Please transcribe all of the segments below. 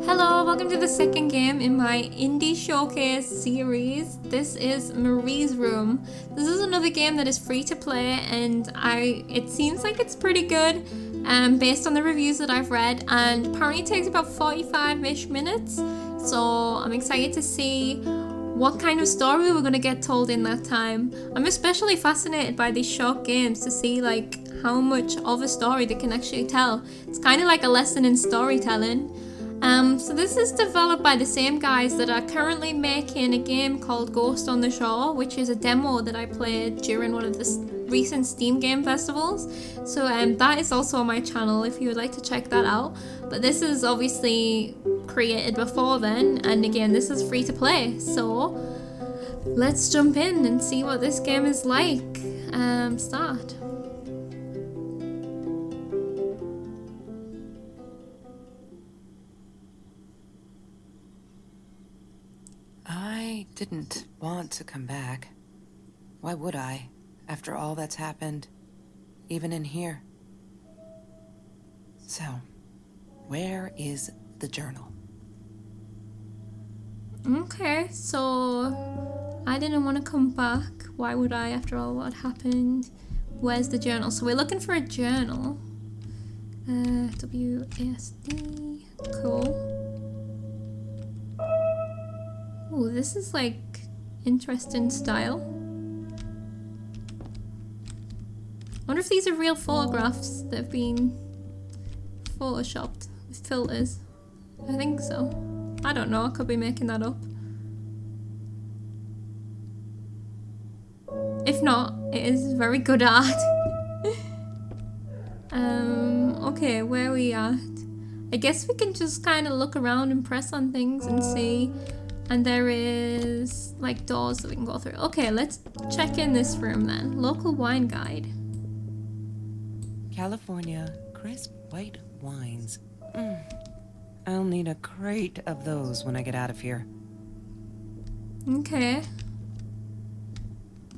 Hello, welcome to the second game in my Indie Showcase series. This is Marie's Room. This is another game that is free to play and it seems like it's pretty good based on the reviews that I've read, and apparently it takes about 45-ish minutes. So I'm excited to see what kind of story we're going to get told in that time. I'm especially fascinated by these short games to see like how much of a story they can actually tell. It's kind of like a lesson in storytelling. So this is developed by the same guys that are currently making a game called Ghost on the Shore, which is a demo that I played during one of the recent Steam Game Festivals. So that is also on my channel if you would like to check that out. But this is obviously created before then, and again, this is free to play. So let's jump in and see what this game is like. Start. I didn't want to come back. Why would I, after all that's happened, even in here? So, where is the journal? Okay, so I didn't want to come back. Why would I, after all what happened? Where's the journal? So we're looking for a journal. WASD. Cool. Ooh, this is like interesting style. I wonder if these are real photographs that have been photoshopped with filters. I think so. I don't know, I could be making that up. If not, it is very good art. Okay, where are we at? I guess we can just kind of look around and press on things and see. And there is like doors that we can go through. Okay, let's check in this room then. Local wine guide. California crisp white wines. I'll need a crate of those when I get out of here. Okay.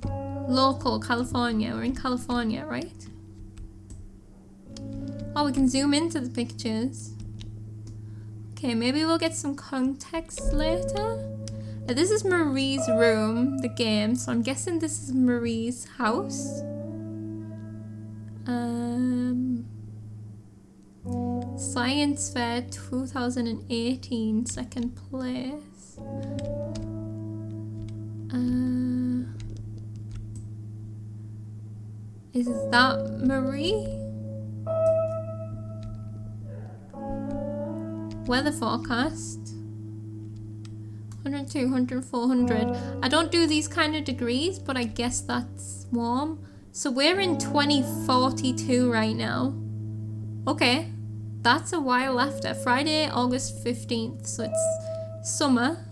Local, California. We're in California, right? Oh, we can zoom into the pictures. Okay, maybe we'll get some context later. This is Marie's room, the game, so I'm guessing this is Marie's house. Science Fair 2018, second place. Is that Marie? Weather forecast. 100, 200, 400. I don't do these kind of degrees, but I guess that's warm. So we're in 2042 right now. Okay. That's a while after. Friday, August 15th. So it's summer.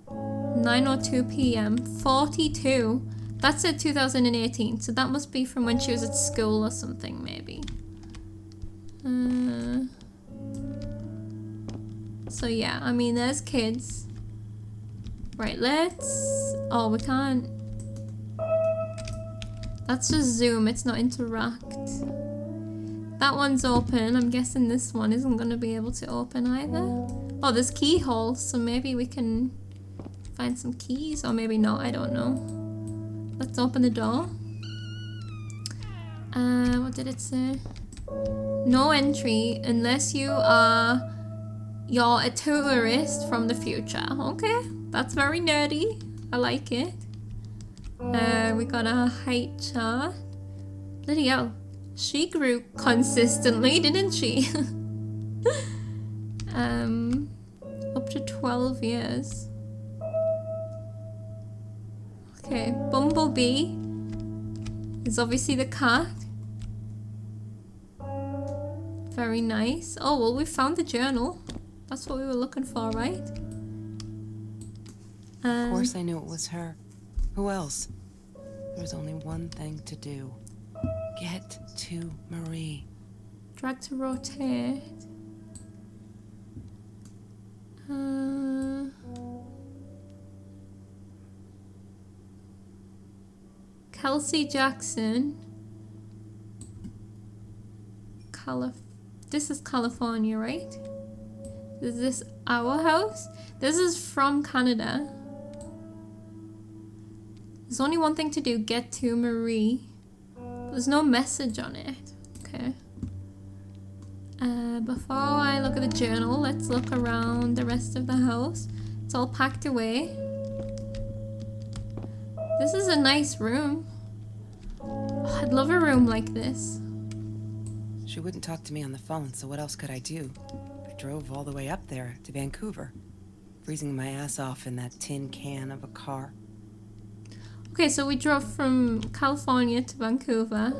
9:02 p.m. 42. That's at 2018. So that must be from when she was at school or something, maybe. So yeah, I mean, there's kids. Right, let's... Oh, we can't... That's just zoom, it's not interact. That one's open. I'm guessing this one isn't going to be able to open either. Oh, there's keyholes, so maybe we can find some keys, or maybe not, I don't know. Let's open the door. What did it say? No entry unless you're a tourist from the future. Okay, that's very nerdy. I like it. We got a height chart. Bloody hell. She grew consistently, didn't she? Up to 12 years. Okay, Bumblebee is obviously the cat. Very nice. Oh, well, we found the journal. That's what we were looking for, right? Of course I knew it was her. Who else? There was only one thing to do. Get to Marie. Drag to rotate. Kelsey Jackson. This is California, right? Is this our house? This is from Canada. There's only one thing to do, get to Marie. There's no message on it. Okay. Before I look at the journal, let's look around the rest of the house. It's all packed away. This is a nice room. Oh, I'd love a room like this. She wouldn't talk to me on the phone, so what else could I do? I drove all the way up there to Vancouver, freezing my ass off in that tin can of a car. Okay, so we drove from California to Vancouver.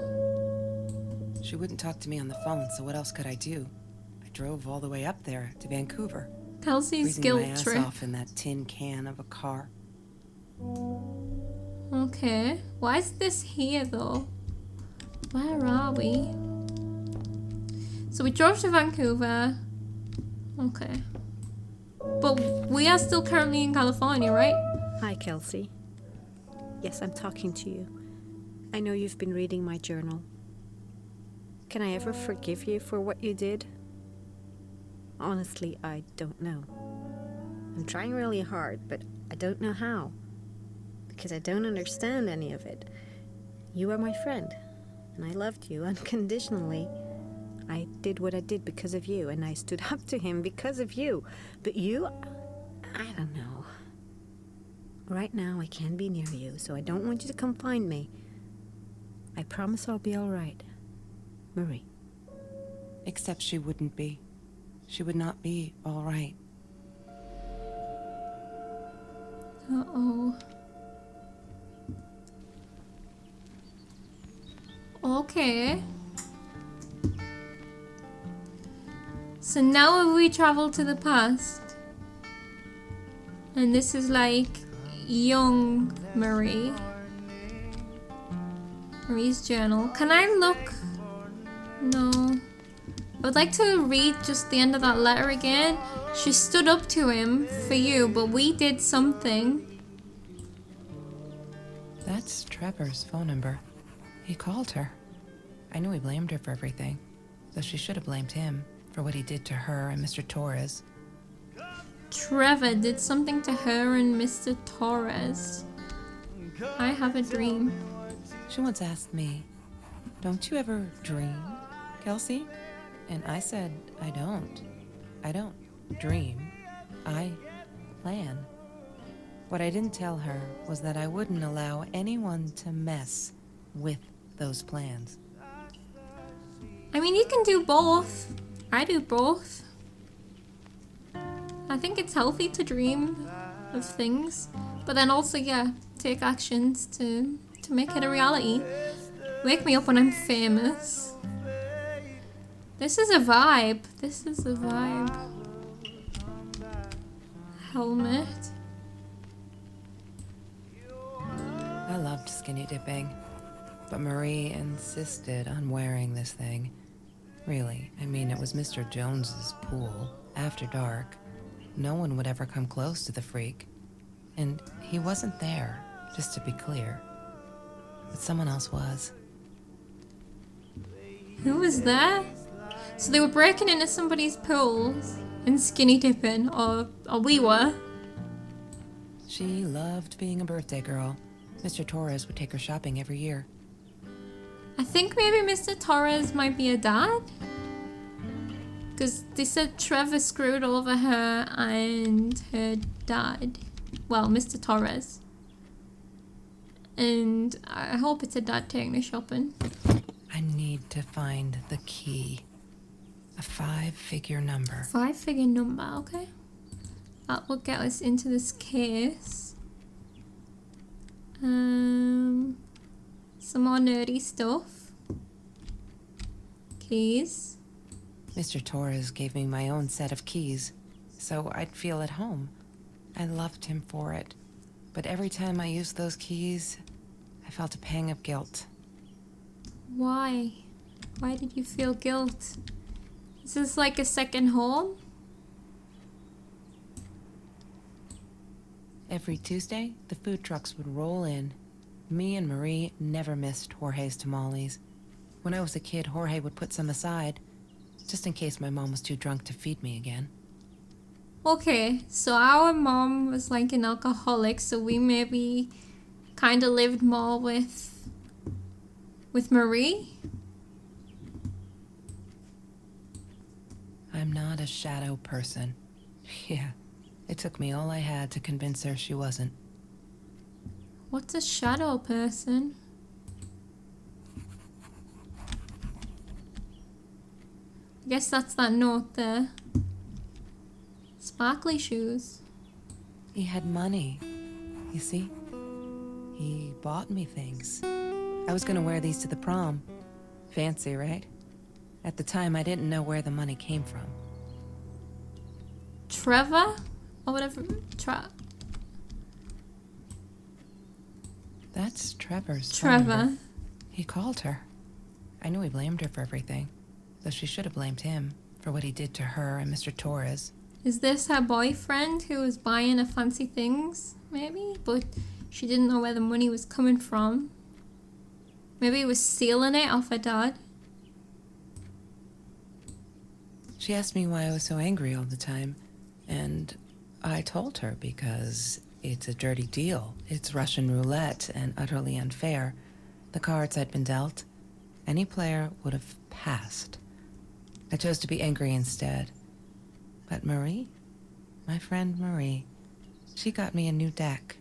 She wouldn't talk to me on the phone, so what else could I do? I drove all the way up there to Vancouver, Kelsey's freezing guilt my ass trip. off in that tin can of a car. Okay, why is this here though? Where are we? So we drove to Vancouver. Okay. But we are still currently in California, right? Hi, Kelsey. Yes, I'm talking to you. I know you've been reading my journal. Can I ever forgive you for what you did? Honestly, I don't know. I'm trying really hard, but I don't know how. Because I don't understand any of it. You are my friend, and I loved you unconditionally. I did what I did because of you, and I stood up to him because of you. But you, I don't know. Right now, I can't be near you, so I don't want you to come find me. I promise I'll be all right. Marie. Except she wouldn't be. She would not be all right. Uh-oh. Okay. So now have we traveled to the past? And this is like young Marie. Marie's journal. Can I look? No. I would like to read just the end of that letter again. She stood up to him for you, but we did something. That's Trevor's phone number. He called her. I knew he blamed her for everything, though she should have blamed him for what he did to her and Mr. Torres. Trevor did something to her and Mr. Torres. I have a dream. She once asked me, "Don't you ever dream, Kelsey?" And I said, I don't. I don't dream. I plan. What I didn't tell her was that I wouldn't allow anyone to mess with those plans. I mean, you can do both. I do both. I think it's healthy to dream of things, but then also, yeah, take actions to make it a reality. Wake me up when I'm famous. This is a vibe. This is a vibe. Helmet. I loved skinny dipping, but Marie insisted on wearing this thing. Really, I mean, it was Mr. Jones's pool, after dark. No one would ever come close to the freak. And he wasn't there, just to be clear. But someone else was. Who was there? So they were breaking into somebody's pools and skinny dipping, or we were. She loved being a birthday girl. Mr. Torres would take her shopping every year. I think maybe Mr. Torres might be a dad. Because they said Trevor screwed over her and her dad. Well, Mr. Torres. And I hope it's a dad taking her shopping. I need to find the key. A 5-figure number. 5-figure number, okay. That will get us into this case. Some more nerdy stuff. Keys. Mr. Torres gave me my own set of keys, so I'd feel at home. I loved him for it. But every time I used those keys, I felt a pang of guilt. Why? Why did you feel guilt? Is this like a second home? Every Tuesday, the food trucks would roll in. Me and Marie never missed Jorge's tamales. When I was a kid, Jorge would put some aside, just in case my mom was too drunk to feed me again. Okay, so our mom was like an alcoholic, so we maybe kind of lived more with Marie. I'm not a shadow person. Yeah, it took me all I had to convince her she wasn't. What's a shadow person? I guess that's that note there. Sparkly shoes. He had money. You see? He bought me things. I was gonna wear these to the prom. Fancy, right? At the time, I didn't know where the money came from. Trevor? Or whatever. That's Trevor's Trevor. phone number. He called her. I knew he blamed her for everything, though she should have blamed him for what he did to her and Mr. Torres. Is this her boyfriend who was buying her fancy things? Maybe? But she didn't know where the money was coming from. Maybe he was stealing it off her dad. She asked me why I was so angry all the time, and I told her because it's a dirty deal. It's Russian roulette and utterly unfair. The cards I'd been dealt, any player would have passed. I chose to be angry instead. But Marie, my friend Marie, she got me a new deck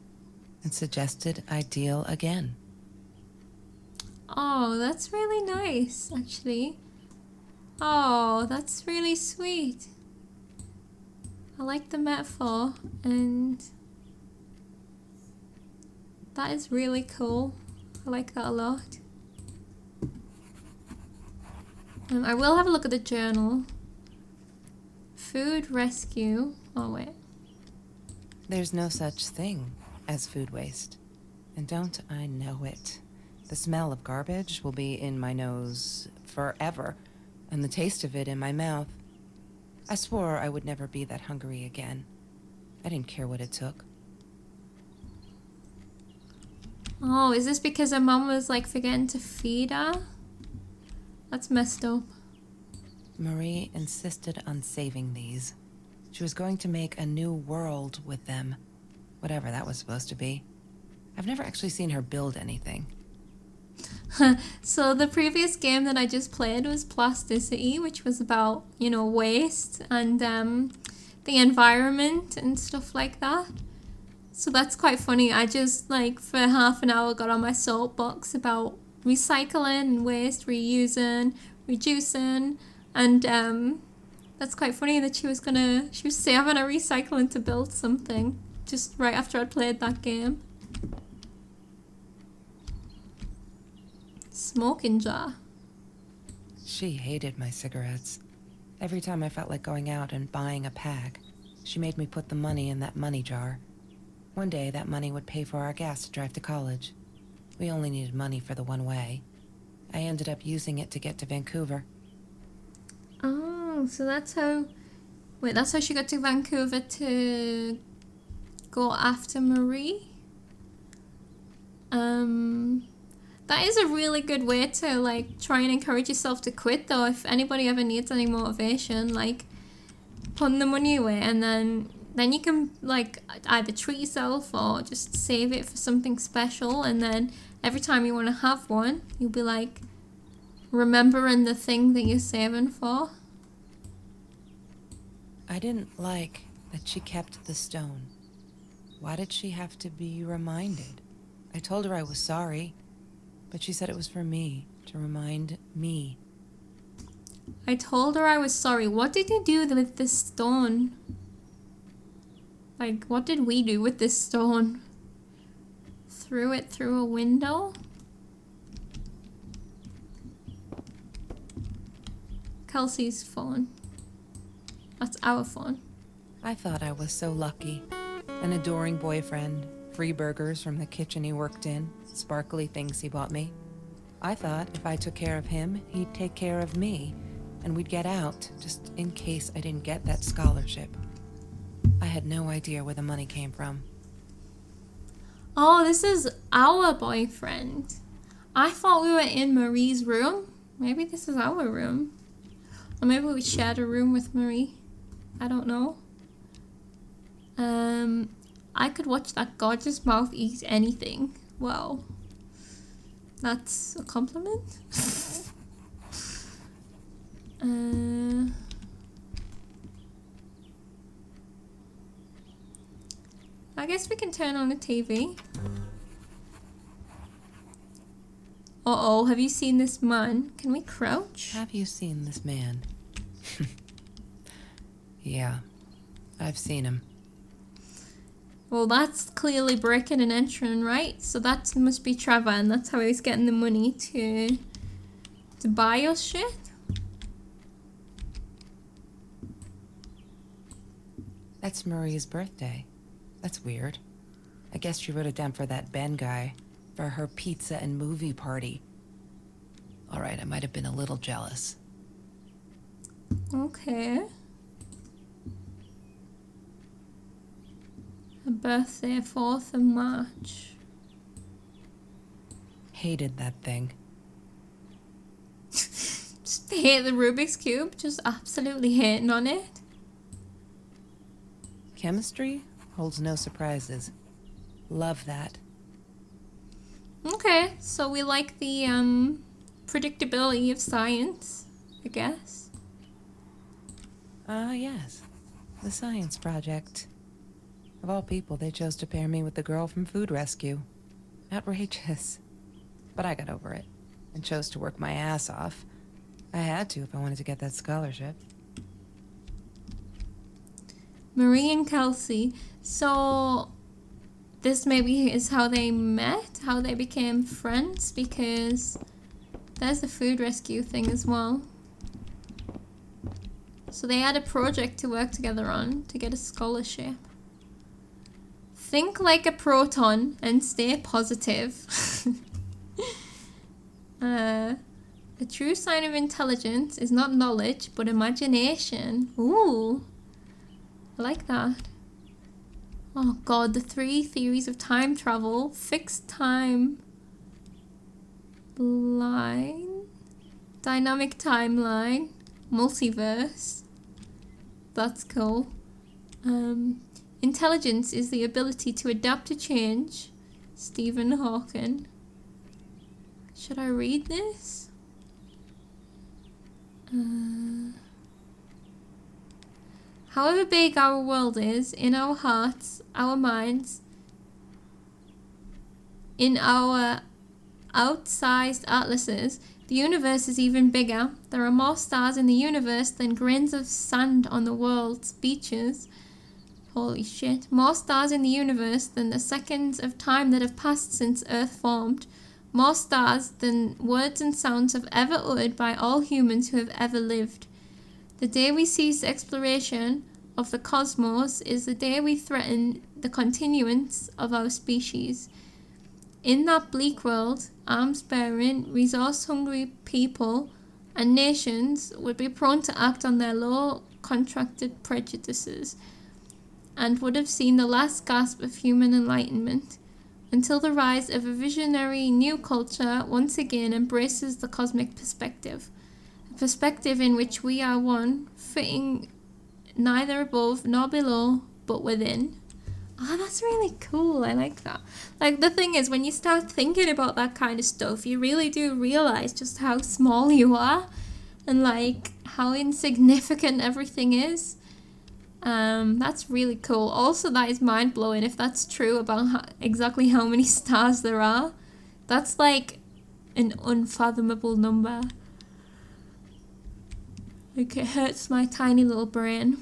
and suggested I deal again. Oh, that's really nice, actually. Oh, that's really sweet. I like the metaphor, and that is really cool. I like that a lot. I will have a look at the journal. Food rescue. Oh, wait. There's no such thing as food waste. And don't I know it? The smell of garbage will be in my nose forever, and the taste of it in my mouth. I swore I would never be that hungry again. I didn't care what it took. Oh, is this because her mom was like forgetting to feed her? That's messed up. Marie insisted on saving these. She was going to make a new world with them, whatever that was supposed to be. I've never actually seen her build anything. So the previous game that I just played was Plasticity, which was about, waste and the environment and stuff like that. So that's quite funny. I just, for half an hour got on my soapbox about recycling and waste, reusing, reducing, and that's quite funny that she was saving her recycling to build something just right after I'd played that game. Smoking jar. She hated my cigarettes. Every time I felt like going out and buying a pack, she made me put the money in that money jar. One day, that money would pay for our gas to drive to college. We only needed money for the one way. I ended up using it to get to Vancouver. Oh, so that's how she got to Vancouver to go after Marie? That is a really good way to, try and encourage yourself to quit, though. If anybody ever needs any motivation, putting the money away, and then you can, either treat yourself or just save it for something special, and then every time you want to have one, you'll be, remembering the thing that you're saving for. I didn't like that she kept the stone. Why did she have to be reminded? I told her I was sorry, but she said it was for me, to remind me. I told her I was sorry. What did you do with this stone? What did we do with this stone? Threw it through a window? Kelsey's phone. That's our phone. I thought I was so lucky. An adoring boyfriend, free burgers from the kitchen he worked in, sparkly things he bought me. I thought if I took care of him, he'd take care of me, and we'd get out, just in case I didn't get that scholarship. I had no idea where the money came from. Oh, this is our boyfriend. I thought we were in Marie's room. Maybe this is our room. Or maybe we shared a room with Marie. I don't know. I could watch that gorgeous mouth eat anything. Wow. That's a compliment. I guess we can turn on the TV. Uh-oh, have you seen this man? Can we crouch? Have you seen this man? Yeah, I've seen him. Well, that's clearly breaking and entering, right? So that must be Trevor, and that's how he's getting the money to buy us shit. That's Marie's birthday. That's weird. I guess she wrote it down for that Ben guy, for her pizza and movie party. All right, I might have been a little jealous. Okay. A birthday, 4th of March. Hated that thing. Just hate the Rubik's Cube, just absolutely hating on it. Chemistry holds no surprises. Love that. Okay, so we like the predictability of science, I guess. Yes. The science project. Of all people, they chose to pair me with the girl from Food Rescue. Outrageous. But I got over it and chose to work my ass off. I had to if I wanted to get that scholarship. Marie and Kelsey. So this maybe is how they met, how they became friends, because there's the food rescue thing as well. So they had a project to work together on to get a scholarship. Think like a proton and stay positive. A true sign of intelligence is not knowledge, but imagination. Ooh, I like that. Oh god, the 3 theories of time travel. Fixed time line, dynamic timeline, multiverse. That's cool. Intelligence is the ability to adapt to change. Stephen Hawking. Should I read this? However big our world is, in our hearts, our minds, in our outsized atlases, the universe is even bigger. There are more stars in the universe than grains of sand on the world's beaches. Holy shit. More stars in the universe than the seconds of time that have passed since Earth formed. More stars than words and sounds have ever uttered by all humans who have ever lived. The day we cease exploration of the cosmos is the day we threaten the continuance of our species. In that bleak world, arms-bearing, resource-hungry people and nations would be prone to act on their low contracted prejudices and would have seen the last gasp of human enlightenment until the rise of a visionary new culture once again embraces the cosmic perspective, a perspective in which we are one, fitting neither above nor below, but within. Oh, that's really cool. I like that. Like, the thing is, when you start thinking about that kind of stuff, you really do realize just how small you are and, like, how insignificant everything is. That's really cool. Also, that is mind-blowing if that's true about exactly how many stars there are. That's, like, an unfathomable number. Like, it hurts my tiny little brain.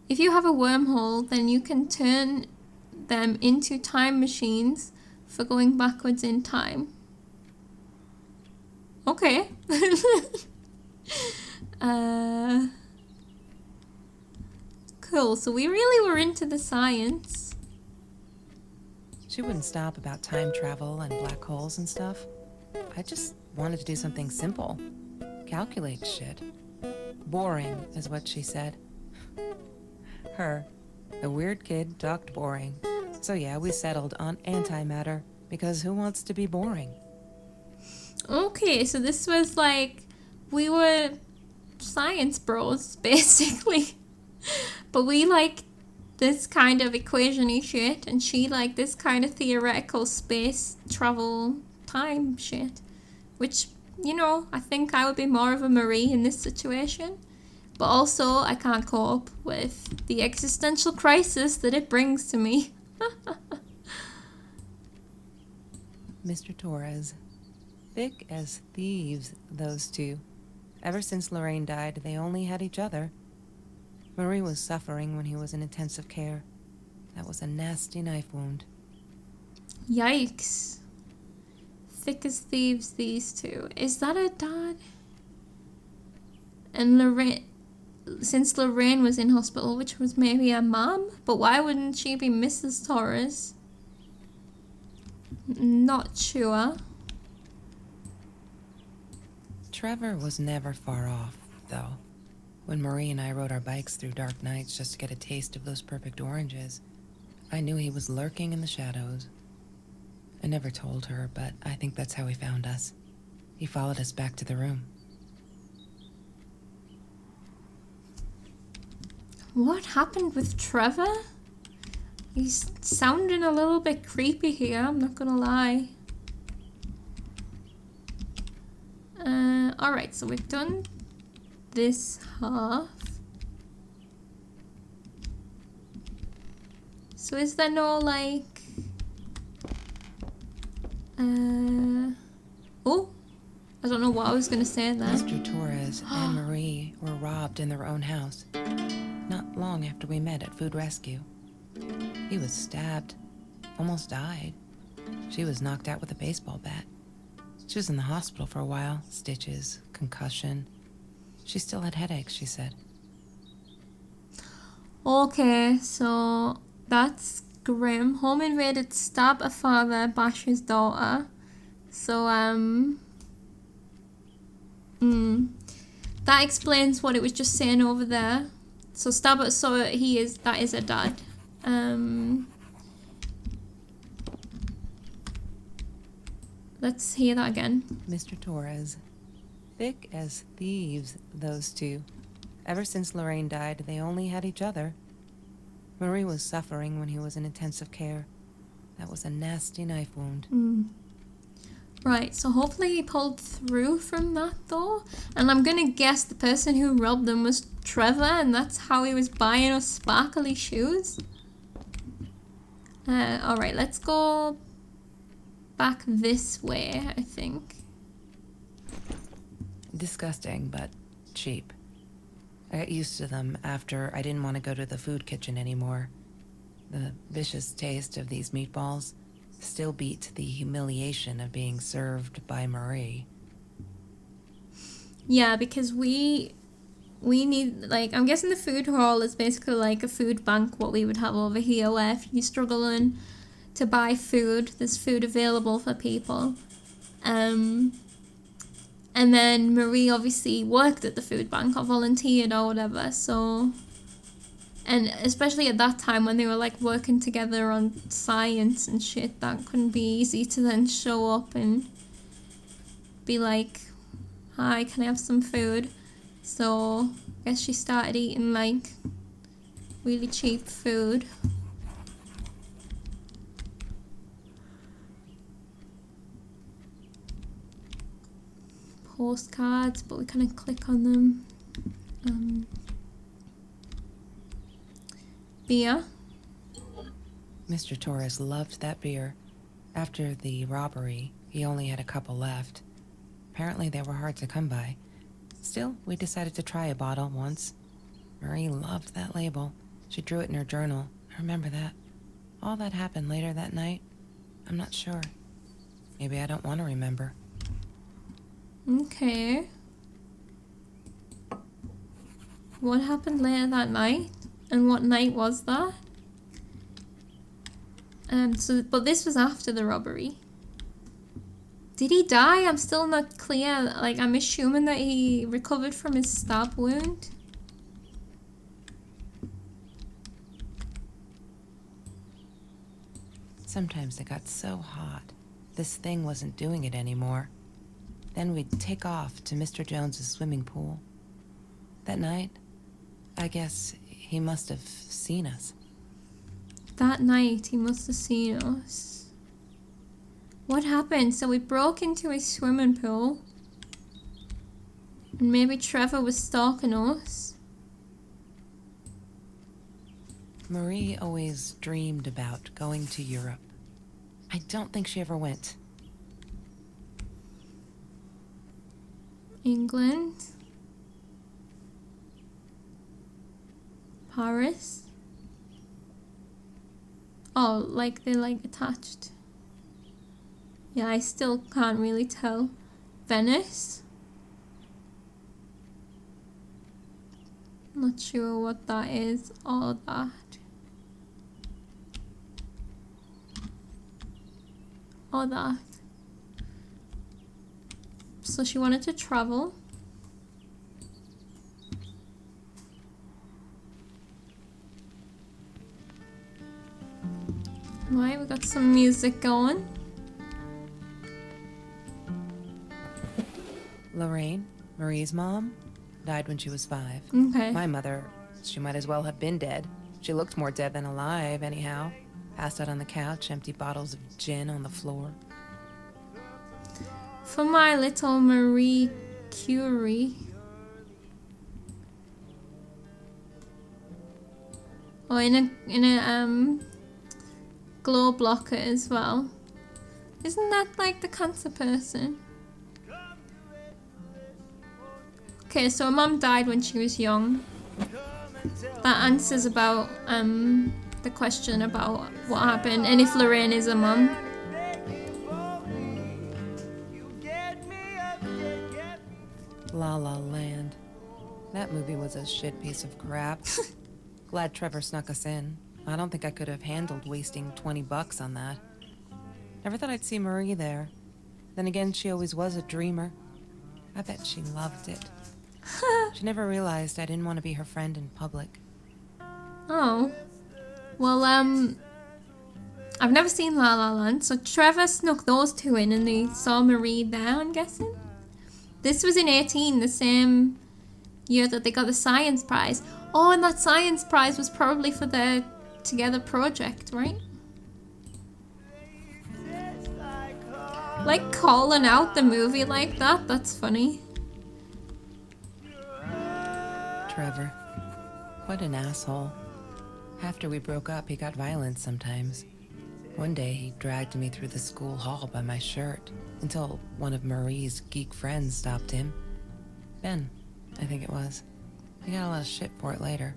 If you have a wormhole, then you can turn them into time machines for going backwards in time. Okay. Cool, so we really were into the science. She wouldn't stop about time travel and black holes and stuff. I just wanted to do something simple. Calculate shit. Boring, is what she said. Her, the weird kid, talked boring. So yeah, we settled on antimatter, because who wants to be boring? Okay, so this was like, we were science bros, basically. But we like this kind of equation-y shit, and she like this kind of theoretical space travel time shit. Which, you know, I think I would be more of a Marie in this situation. But also, I can't cope with the existential crisis that it brings to me. Mr. Torres. Thick as thieves, those two. Ever since Lorraine died, they only had each other. Marie was suffering when he was in intensive care. That was a nasty knife wound. Yikes. Thick as thieves, these two. Is that a dad? And Lorraine... Since Lorraine was in hospital, which was maybe a mom? But why wouldn't she be Mrs. Torres? Not sure. Trevor was never far off, though. When Marie and I rode our bikes through dark nights just to get a taste of those perfect oranges, I knew he was lurking in the shadows. I never told her, but I think that's how he found us. He followed us back to the room. What happened with Trevor? He's sounding a little bit creepy here, I'm not gonna lie. Alright, so we've done this half. So is there no like... Oh, I don't know what I was gonna say there. Mr. Torres and Marie were robbed in their own house. Not long after we met at Food Rescue. He was stabbed, almost died. She was knocked out with a baseball bat. She was in the hospital for a while, stitches, concussion. She still had headaches, she said. Okay, so that's grim. Home invaded, stab a father, bash his daughter. So, that explains what it was just saying over there. So stab it, so that is a dad. Let's hear that again. Mr. Torres. Thick as thieves, those two. Ever since Lorraine died, they only had each other. Marie was suffering when he was in intensive care. That was a nasty knife wound. Right, so hopefully he pulled through from that though. And I'm gonna guess the person who robbed them was Trevor, and that's how he was buying us sparkly shoes. Alright, let's go back this way, I think. Disgusting, but cheap. I got used to them after I didn't want to go to the food kitchen anymore. The vicious taste of these meatballs still beat the humiliation of being served by Marie. Yeah, because we need, like, I'm guessing the food hall is basically like a food bank, what we would have over here, where if you're struggling to buy food, there's food available for people. And then Marie obviously worked at the food bank or volunteered or whatever, so... And especially at that time when they were like working together on science and shit, that couldn't be easy to then show up and be like, hi, can I have some food? So I guess she started eating like really cheap food. Postcards, but we kind of click on them. Beer. Mr. Torres loved that beer. After the robbery, he only had a couple left. Apparently they were hard to come by. Still, we decided to try a bottle once. Marie loved that label. She drew it in her journal. I remember that. All that happened later that night, I'm not sure. Maybe I don't want to remember. Okay. What happened later that night? And what night was that? But this was after the robbery. Did he die? I'm still not clear. Like, I'm assuming that he recovered from his stab wound. Sometimes it got so hot, this thing wasn't doing it anymore. Then we'd take off to Mr. Jones's swimming pool. That night, I guess he must have seen us. That night, he must have seen us. What happened? So we broke into a swimming pool. And maybe Trevor was stalking us. Marie always dreamed about going to Europe. I don't think she ever went. England. Paris. Oh, like they're like attached. Yeah, I still can't really tell. Venice. Not sure what that is. All that. All that. So she wanted to travel. Right, we got some music going. Lorraine, Marie's mom, died when she was 5. Okay. My mother, she might as well have been dead. She looked more dead than alive, anyhow. Passed out on the couch, empty bottles of gin on the floor. For my little Marie Curie. Oh, in a glow blocker as well. Isn't that like the cancer person? Okay, so her mum died when she was young. That answers about the question about what happened and if Lorraine is a mum. La La Land. That movie was a shit piece of crap. Glad Trevor snuck us in. I don't think I could have handled wasting $20 on that. Never thought I'd see Marie there. Then again, she always was a dreamer. I bet she loved it. She never realized I didn't want to be her friend in public. Oh. Well, I've never seen La La Land, so Trevor snuck those two in and they saw Marie there, I'm guessing. This was in 18, the same year that they got the science prize. Oh, and that science prize was probably for their together project, right? Like calling out the movie like that, that's funny. Trevor. What an asshole. After we broke up, he got violent sometimes. One day, he dragged me through the school hall by my shirt until one of Marie's geek friends stopped him. Ben, I think it was. He got a lot of shit for it later.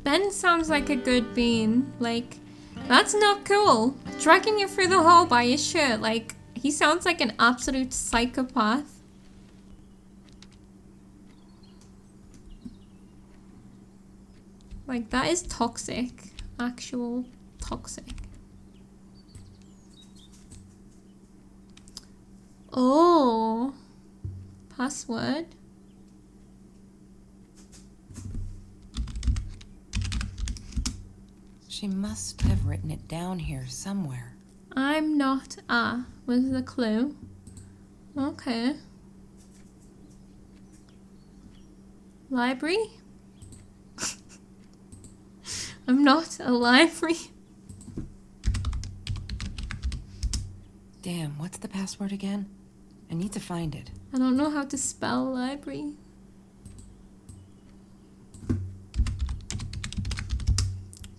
Ben sounds like a good bean. Like, that's not cool. Dragging you through the hall by your shirt. Like, he sounds like an absolute psychopath. Like, that is toxic. Actual toxic. Oh. Password. She must have written it down here somewhere. I'm not was the clue. Okay. Library? I'm not a library. Damn, what's the password again? I need to find it. I don't know how to spell library.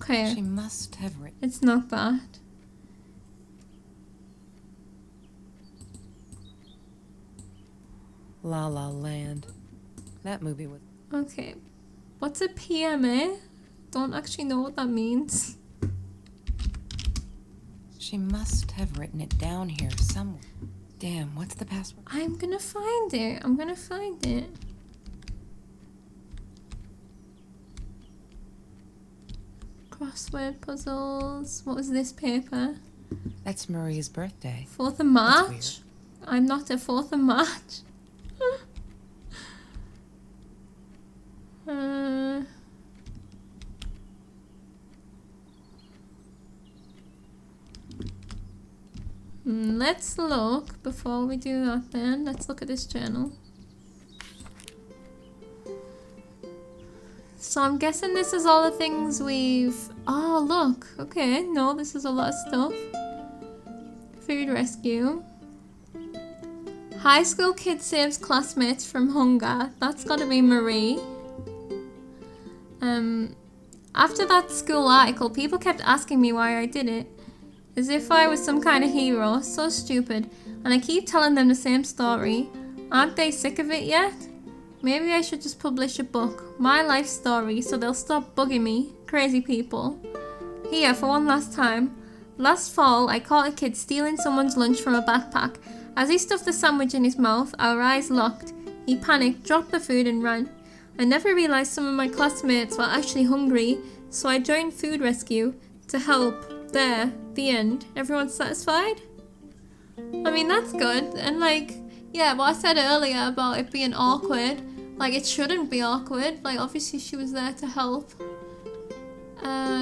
Okay. She must have written. It's not that. La La Land. That movie was. Okay. What's a PMA? Don't actually know what that means. She must have written it down here somewhere. Damn, what's the password? I'm gonna find it. I'm gonna find it. Crossword puzzles. What was this paper? That's Marie's birthday. 4th of March? That's I'm not a 4th of March. Let's look before we do that then. Let's look at this journal. So I'm guessing this is all the things we've... Oh, look. Okay, no, this is a lot of stuff. Food rescue. High school kid saves classmates from hunger. That's gotta be Marie. After that school article, people kept asking me why I did it. As if I was some kind of hero. So stupid. And I keep telling them the same story. Aren't they sick of it yet? Maybe I should just publish a book. My life story, so they'll stop bugging me. Crazy people. Here, for one last time. Last fall, I caught a kid stealing someone's lunch from a backpack. As he stuffed the sandwich in his mouth, our eyes locked. He panicked, dropped the food and ran. I never realised some of my classmates were actually hungry, so I joined food rescue to help. There, the end. Everyone satisfied? I mean, that's good. And like, yeah, what I said earlier about it being awkward, like it shouldn't be awkward. Like obviously she was there to help.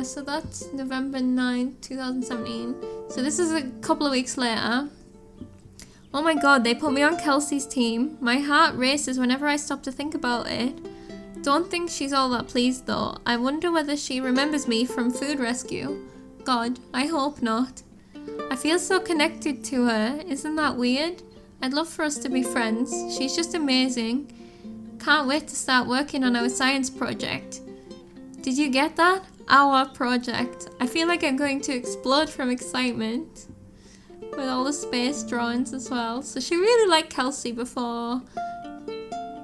So that's November 9th, 2017. So this is a couple of weeks later. Oh my god, they put me on Kelsey's team. My heart races whenever I stop to think about it. Don't think she's all that pleased though. I wonder whether she remembers me from food rescue. God, I hope not. I feel so connected to her. Isn't that weird? I'd love for us to be friends. She's just amazing. Can't wait to start working on our science project. Did you get that? Our project. I feel like I'm going to explode from excitement. With all the space drawings as well. So she really liked Kelsey before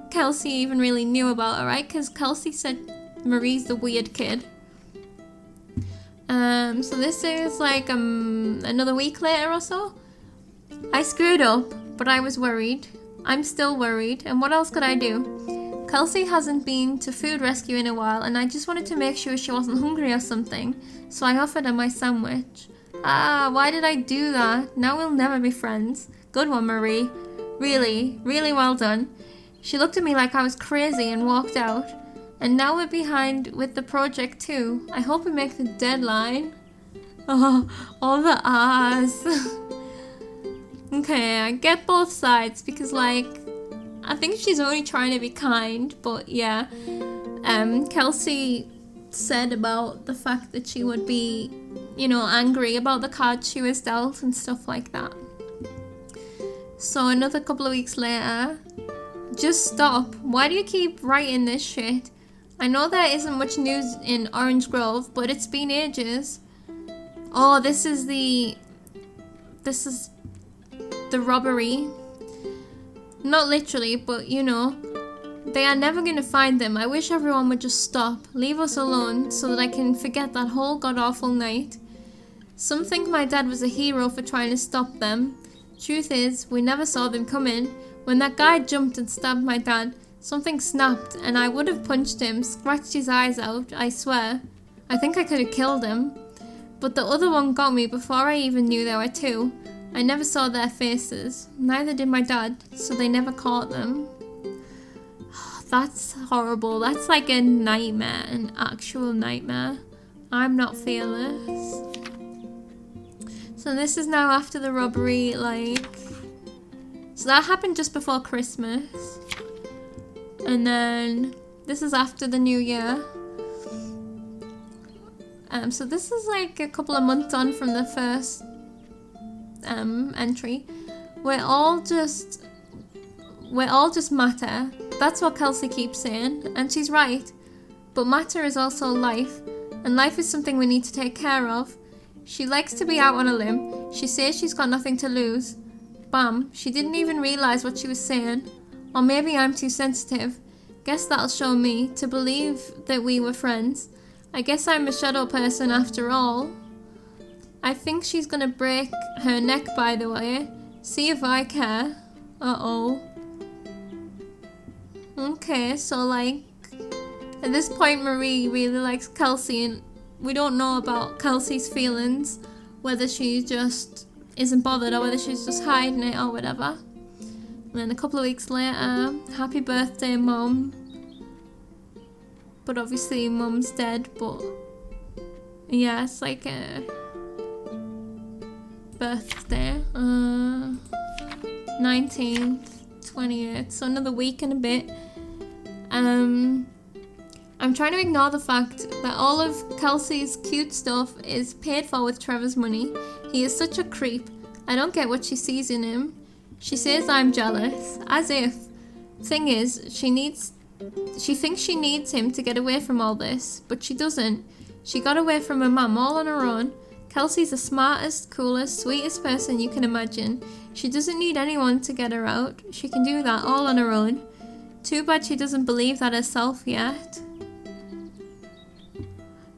Kelsey even really knew about her, right? Because Kelsey said Marie's the weird kid. So this is like another week later or so. I screwed up, but I was worried. I'm still worried, and what else could I do? Kelsey hasn't been to food rescue in a while, and I just wanted to make sure she wasn't hungry or something, so I offered her my sandwich. Why did I do that? Now we'll never be friends. Good one, Marie. Really, really well done. She looked at me like I was crazy and walked out. And now we're behind with the project too. I hope we make the deadline. Oh, all the ahs. Okay, I get both sides because like, I think she's only trying to be kind, but yeah. Kelsey said about the fact that she would be, you know, angry about the cards she was dealt and stuff like that. So another couple of weeks later, just stop. Why do you keep writing this shit? I know there isn't much news in Orange Grove, but it's been ages. Oh, this is the robbery. Not literally, but you know. They are never going to find them. I wish everyone would just stop. Leave us alone so that I can forget that whole god-awful night. Some think my dad was a hero for trying to stop them. Truth is, we never saw them coming. When that guy jumped and stabbed my dad, something snapped and I would have punched him, scratched his eyes out, I swear. I think I could have killed him. But the other one got me before I even knew there were two. I never saw their faces. Neither did my dad, so they never caught them. That's horrible. That's like a nightmare, an actual nightmare. I'm not fearless. So this is now after the robbery, like... So that happened just before Christmas. And then this is after the New Year. So this is like a couple of months on from the first entry. We're all just matter. That's what Kelsey keeps saying, and she's right. But matter is also life, and life is something we need to take care of. She likes to be out on a limb. She says she's got nothing to lose. Bam, she didn't even realise what she was saying. Or maybe I'm too sensitive. Guess that'll show me to believe that we were friends. I guess I'm a shadow person after all. I think she's gonna break her neck, by the way. See if I care. Uh-oh. Okay, so like, at this point Marie really likes Kelsey, and we don't know about Kelsey's feelings, whether she just isn't bothered or whether she's just hiding it or whatever. And then a couple of weeks later, happy birthday, Mum. But obviously Mum's dead, but yeah, it's like a birthday. 19th, 28th, so another week and a bit. I'm trying to ignore the fact that all of Kelsey's cute stuff is paid for with Trevor's money. He is such a creep. I don't get what she sees in him. She says I'm jealous, as if. Thing is, she thinks she needs him to get away from all this, but she doesn't. She got away from her mum all on her own. Kelsey's the smartest, coolest, sweetest person you can imagine. She doesn't need anyone to get her out. She can do that all on her own. Too bad she doesn't believe that herself yet.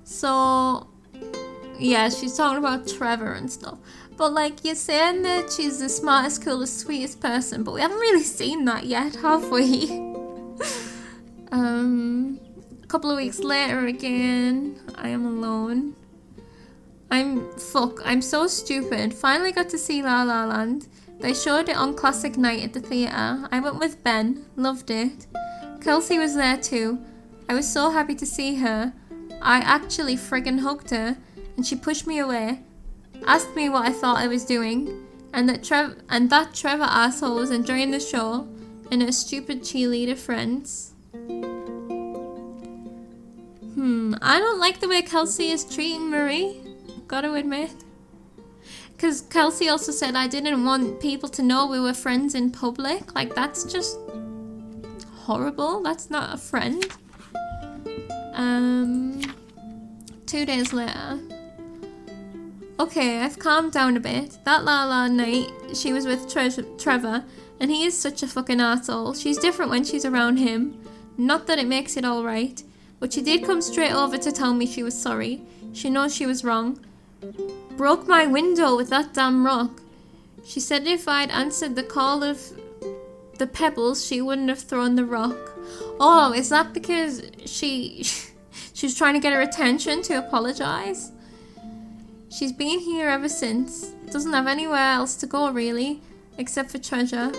So, yeah, she's talking about Trevor and stuff. But like, you're saying that she's the smartest, coolest, sweetest person, but we haven't really seen that yet, have we? A couple of weeks later again, I am alone. I'm so stupid. Finally got to see La La Land. They showed it on classic night at the theatre. I went with Ben, loved it. Kelsey was there too. I was so happy to see her. I actually friggin' hugged her, and she pushed me away, asked me what I thought I was doing, and that Trevor asshole was enjoying the show, and her stupid cheerleader friends. I don't like the way Kelsey is treating Marie, gotta admit. Because Kelsey also said I didn't want people to know we were friends in public. Like, that's just horrible. That's not a friend. 2 days later. Okay, I've calmed down a bit. That La La night, she was with Trevor, and he is such a fucking asshole. She's different when she's around him. Not that it makes it alright, but she did come straight over to tell me she was sorry. She knows she was wrong. Broke my window with that damn rock. She said if I'd answered the call of the pebbles, she wouldn't have thrown the rock. Oh, is that because she's trying to get her attention to apologise? She's been here ever since. Doesn't have anywhere else to go really, except for Trevor.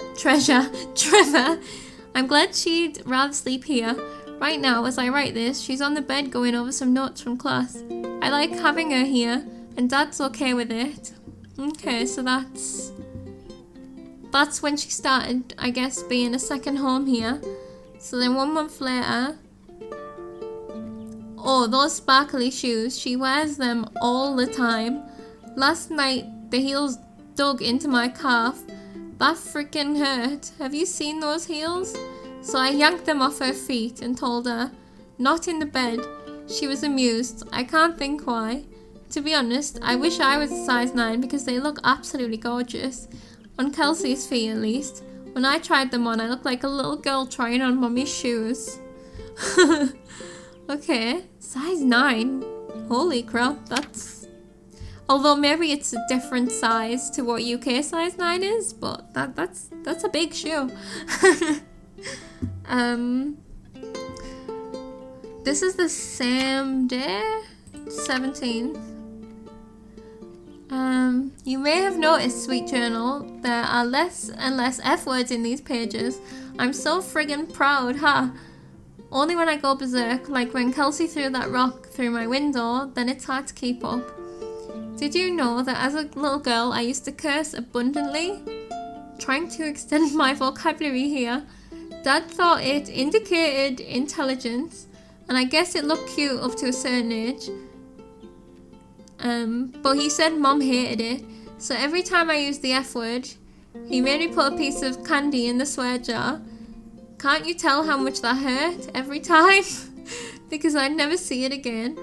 I'm glad she'd rather sleep here. Right now, as I write this, she's on the bed going over some notes from class. I like having her here, and Dad's okay with it. Okay, so that's when she started, I guess, being a second home here. So then 1 month later, oh, those sparkly shoes, she wears them all the time. Last night, the heels dug into my calf. That freaking hurt. Have you seen those heels? So I yanked them off her feet and told her, not in the bed. She was amused. I can't think why. To be honest, I wish I was a size 9 because they look absolutely gorgeous. On Kelsey's feet at least. When I tried them on, I looked like a little girl trying on mummy's shoes. Okay, size 9. Holy crap, that's... Although maybe it's a different size to what UK size 9 is, but that's a big shoe. This is the same day, 17th. You may have noticed, sweet journal, there are less and less F words in these pages. I'm so friggin' proud, huh? Only when I go berserk, like when Kelsey threw that rock through my window, then it's hard to keep up. Did you know that as a little girl I used to curse abundantly? Trying to extend my vocabulary here. Dad thought it indicated intelligence, and I guess it looked cute up to a certain age. But he said Mom hated it, so every time I used the F word, he made me put a piece of candy in the swear jar. Can't you tell how much that hurt every time? Because I'd never see it again.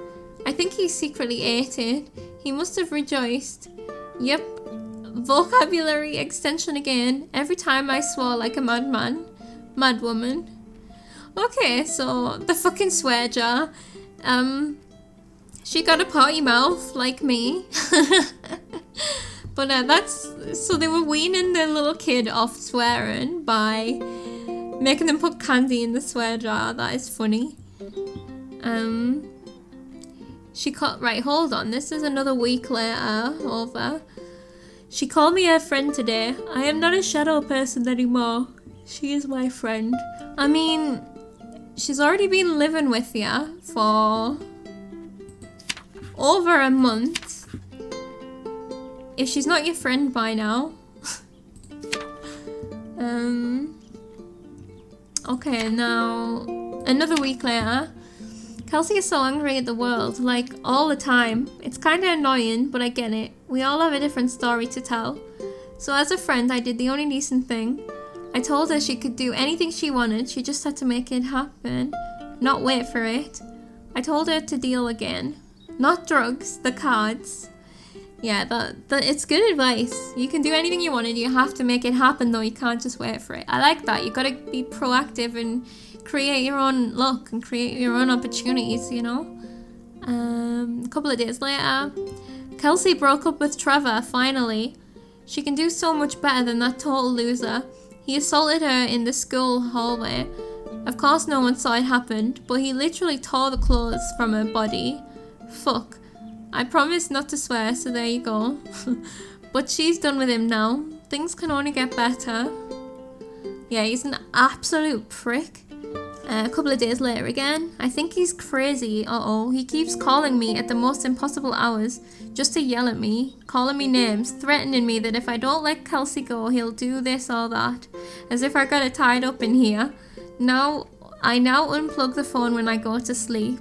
I think he secretly ate it. He must have rejoiced. Yep, vocabulary extension again, every time I swore like a madman. Mad woman. Okay, so the fucking swear jar. She got a potty mouth like me. But so they were weaning the little kid off swearing by making them put candy in the swear jar. That is funny. Right, hold on. This is another week later. Over. She called me her friend today. I am not a shadow person anymore. She is my friend. I mean, she's already been living with you for over a month. If she's not your friend by now. Okay, now another week later. Kelsey is so angry at the world, like, all the time. It's kinda annoying, but I get it. We all have a different story to tell. So as a friend, I did the only decent thing. I told her she could do anything she wanted, she just had to make it happen, not wait for it. I told her to deal again. Not drugs, the cards. Yeah, it's good advice. You can do anything you wanted, you have to make it happen though, you can't just wait for it. I like that, you gotta be proactive and create your own luck and create your own opportunities, you know? A couple of days later, Kelsey broke up with Trevor, finally. She can do so much better than that total loser. He assaulted her in the school hallway. Of course no one saw it happen, but he literally tore the clothes from her body. Fuck. I promised not to swear, so there you go. But she's done with him now. Things can only get better. Yeah, he's an absolute prick. A couple of days later again, I think he's crazy. He keeps calling me at the most impossible hours just to yell at me, calling me names, threatening me that if I don't let Kelsey go, he'll do this or that, as if I got it tied up in here. I now unplug the phone when I go to sleep.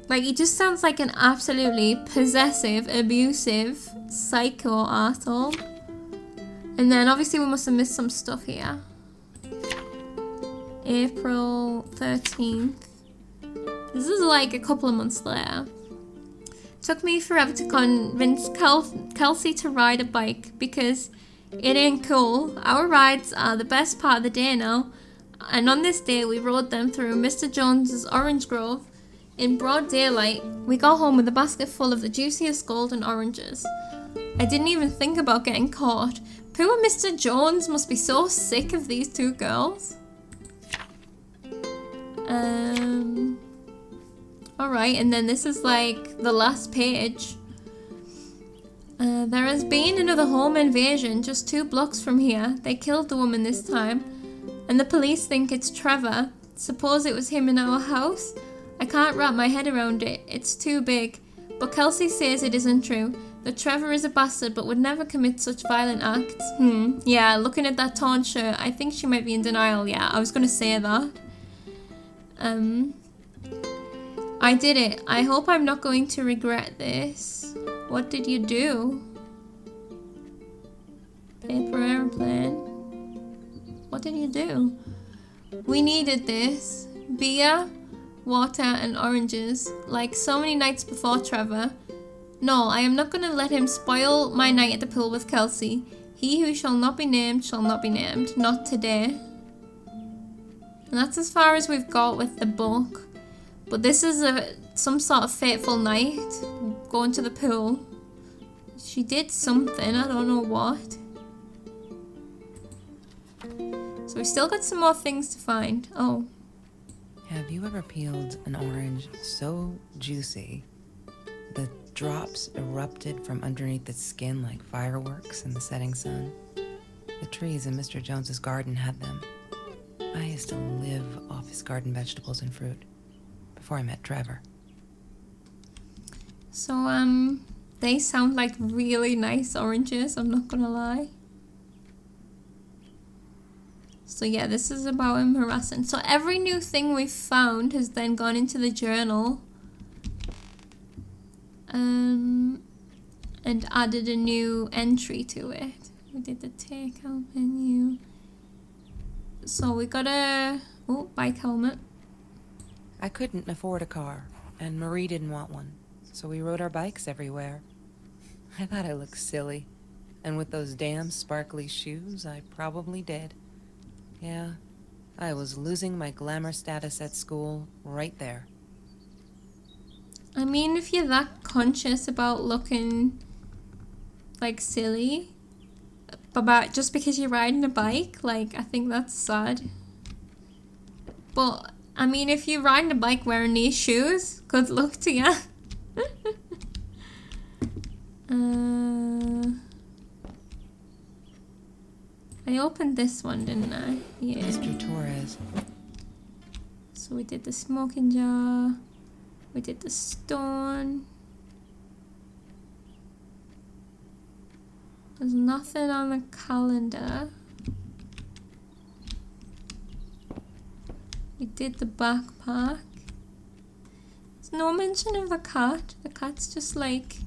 Like, he just sounds like an absolutely possessive, abusive, psycho arsehole. And then obviously we must have missed some stuff here. April 13th. This is like a couple of months later. Took me forever to convince Kelsey to ride a bike because it ain't cool. Our rides are the best part of the day now. And on this day we rode them through Mr. Jones's orange grove in broad daylight. We got home with a basket full of the juiciest golden oranges. I didn't even think about getting caught. Poor Mr. Jones must be so sick of these two girls. Alright, and then this is like the last page. There has been another home invasion just 2 blocks from here. They killed the woman this time, and the police think it's Trevor. Suppose it was him in our house? I can't wrap my head around it. It's too big. But Kelsey says it isn't true. That Trevor is a bastard but would never commit such violent acts. Yeah, looking at that torn shirt, I think she might be in denial. Yeah, I was gonna say that. I did it. I hope I'm not going to regret this. What did you do? Paper airplane. What did you do? We needed this. Beer, water, and oranges. Like so many nights before Trevor. No, I am not going to let him spoil my night at the pool with Kelsey. He who shall not be named shall not be named. Not today. And that's as far as we've got with the book. But this is some sort of fateful night. Going to the pool. She did something, I don't know what. So we've still got some more things to find. Oh. Have you ever peeled an orange so juicy the drops erupted from underneath its skin like fireworks in the setting sun? The trees in Mr. Jones's garden had them. I used to live off his garden vegetables and fruit before I met Trevor. So, they sound like really nice oranges, I'm not gonna lie. So yeah, this is about him harassing. So every new thing we've found has then gone into the journal. And added a new entry to it. We did the takeout menu. So we got a bike helmet. I couldn't afford a car, and Marie didn't want one, so we rode our bikes everywhere. I thought I looked silly, and with those damn sparkly shoes, I probably did. Yeah, I was losing my glamour status at school right there. I mean, if you're that conscious about looking like silly, about just because you're riding a bike, like, I think that's sad. But I mean, if you're riding a bike wearing these shoes, good luck to you. I opened this one, didn't I? Yeah. Mr. Torres. So we did the smoking jar. We did the stone. There's nothing on the calendar. We did the backpack. no mention of the cat. The cat's just like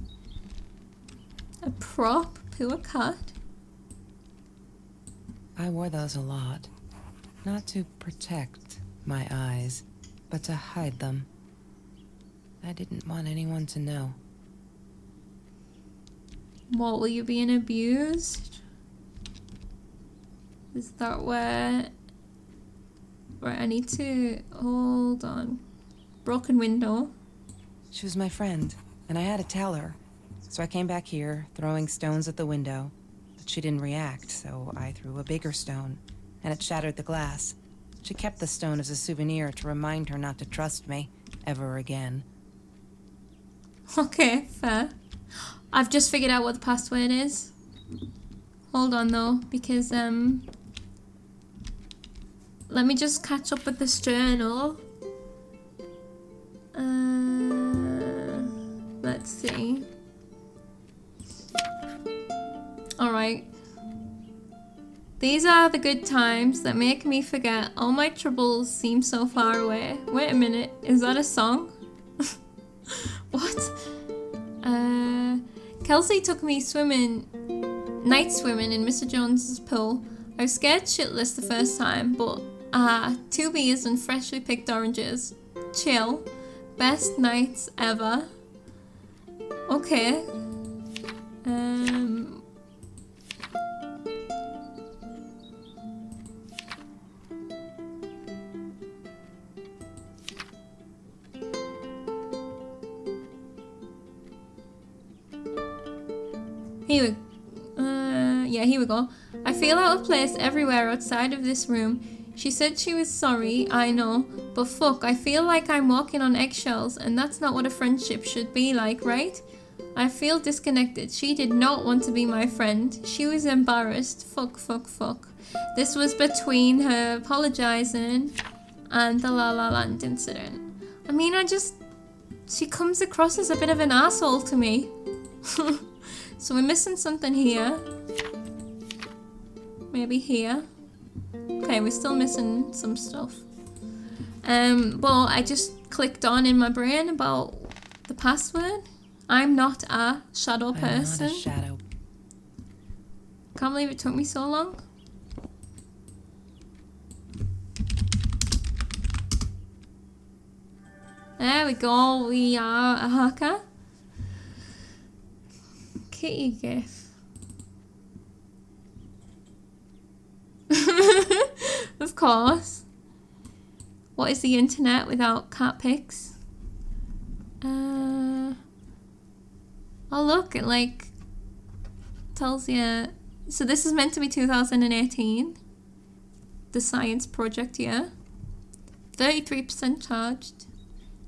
a prop. Poor cat. I wore those a lot. Not to protect my eyes, but to hide them. I didn't want anyone to know. What, were you being abused? Is that where... Right, I need to... Hold on. Broken window. She was my friend, and I had to tell her. So I came back here, throwing stones at the window. But she didn't react, so I threw a bigger stone, and it shattered the glass. She kept the stone as a souvenir to remind her not to trust me ever again. Okay, fair. I've just figured out what the password is. Hold on though, because let me just catch up with this journal. Let's see. Alright. These are the good times that make me forget all my troubles seem so far away. Wait a minute, is that a song? What? Kelsey took me night swimming in Mr. Jones's pool. I was scared shitless the first time, but 2 beers and freshly picked oranges. Chill. Best nights ever. Okay. Here we go. I feel out of place everywhere outside of this room. She said she was sorry, I know, but fuck, I feel like I'm walking on eggshells, and that's not what a friendship should be like, right? I feel disconnected. She did not want to be my friend. She was embarrassed. Fuck. This was between her apologizing and the La La Land incident. I mean, she comes across as a bit of an asshole to me. So we're missing something here. Maybe here. Okay, we're still missing some stuff. Well, I just clicked on in my brain about the password. I'm not a shadow person. I'm not a shadow. Can't believe it took me so long. There we go. We are a hacker. Kitty gif. Of course. What is the internet without cat pics? Oh look, it like tells you. So this is meant to be 2018. The science project year. 33% charged.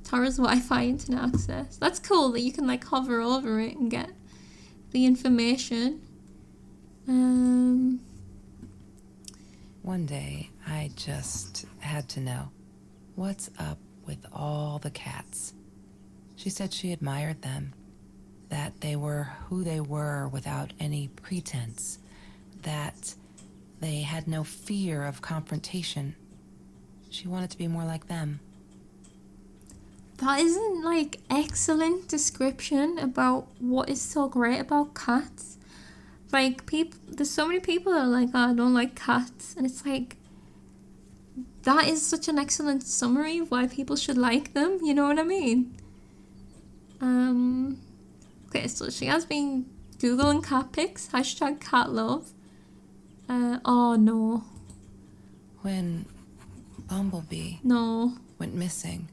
Tara's Wi-Fi internet access. That's cool that you can like hover over it and get the information. One day, I just had to know. What's up with all the cats? She said she admired them. That they were who they were without any pretense. That they had no fear of confrontation. She wanted to be more like them. That isn't like excellent description about what is so great about cats. Like there's so many people that are like, oh, I don't like cats, and it's like that is such an excellent summary of why people should like them. You know what I mean? Okay, so she has been googling cat pics. Hashtag cat love. Oh no. When Bumblebee went missing,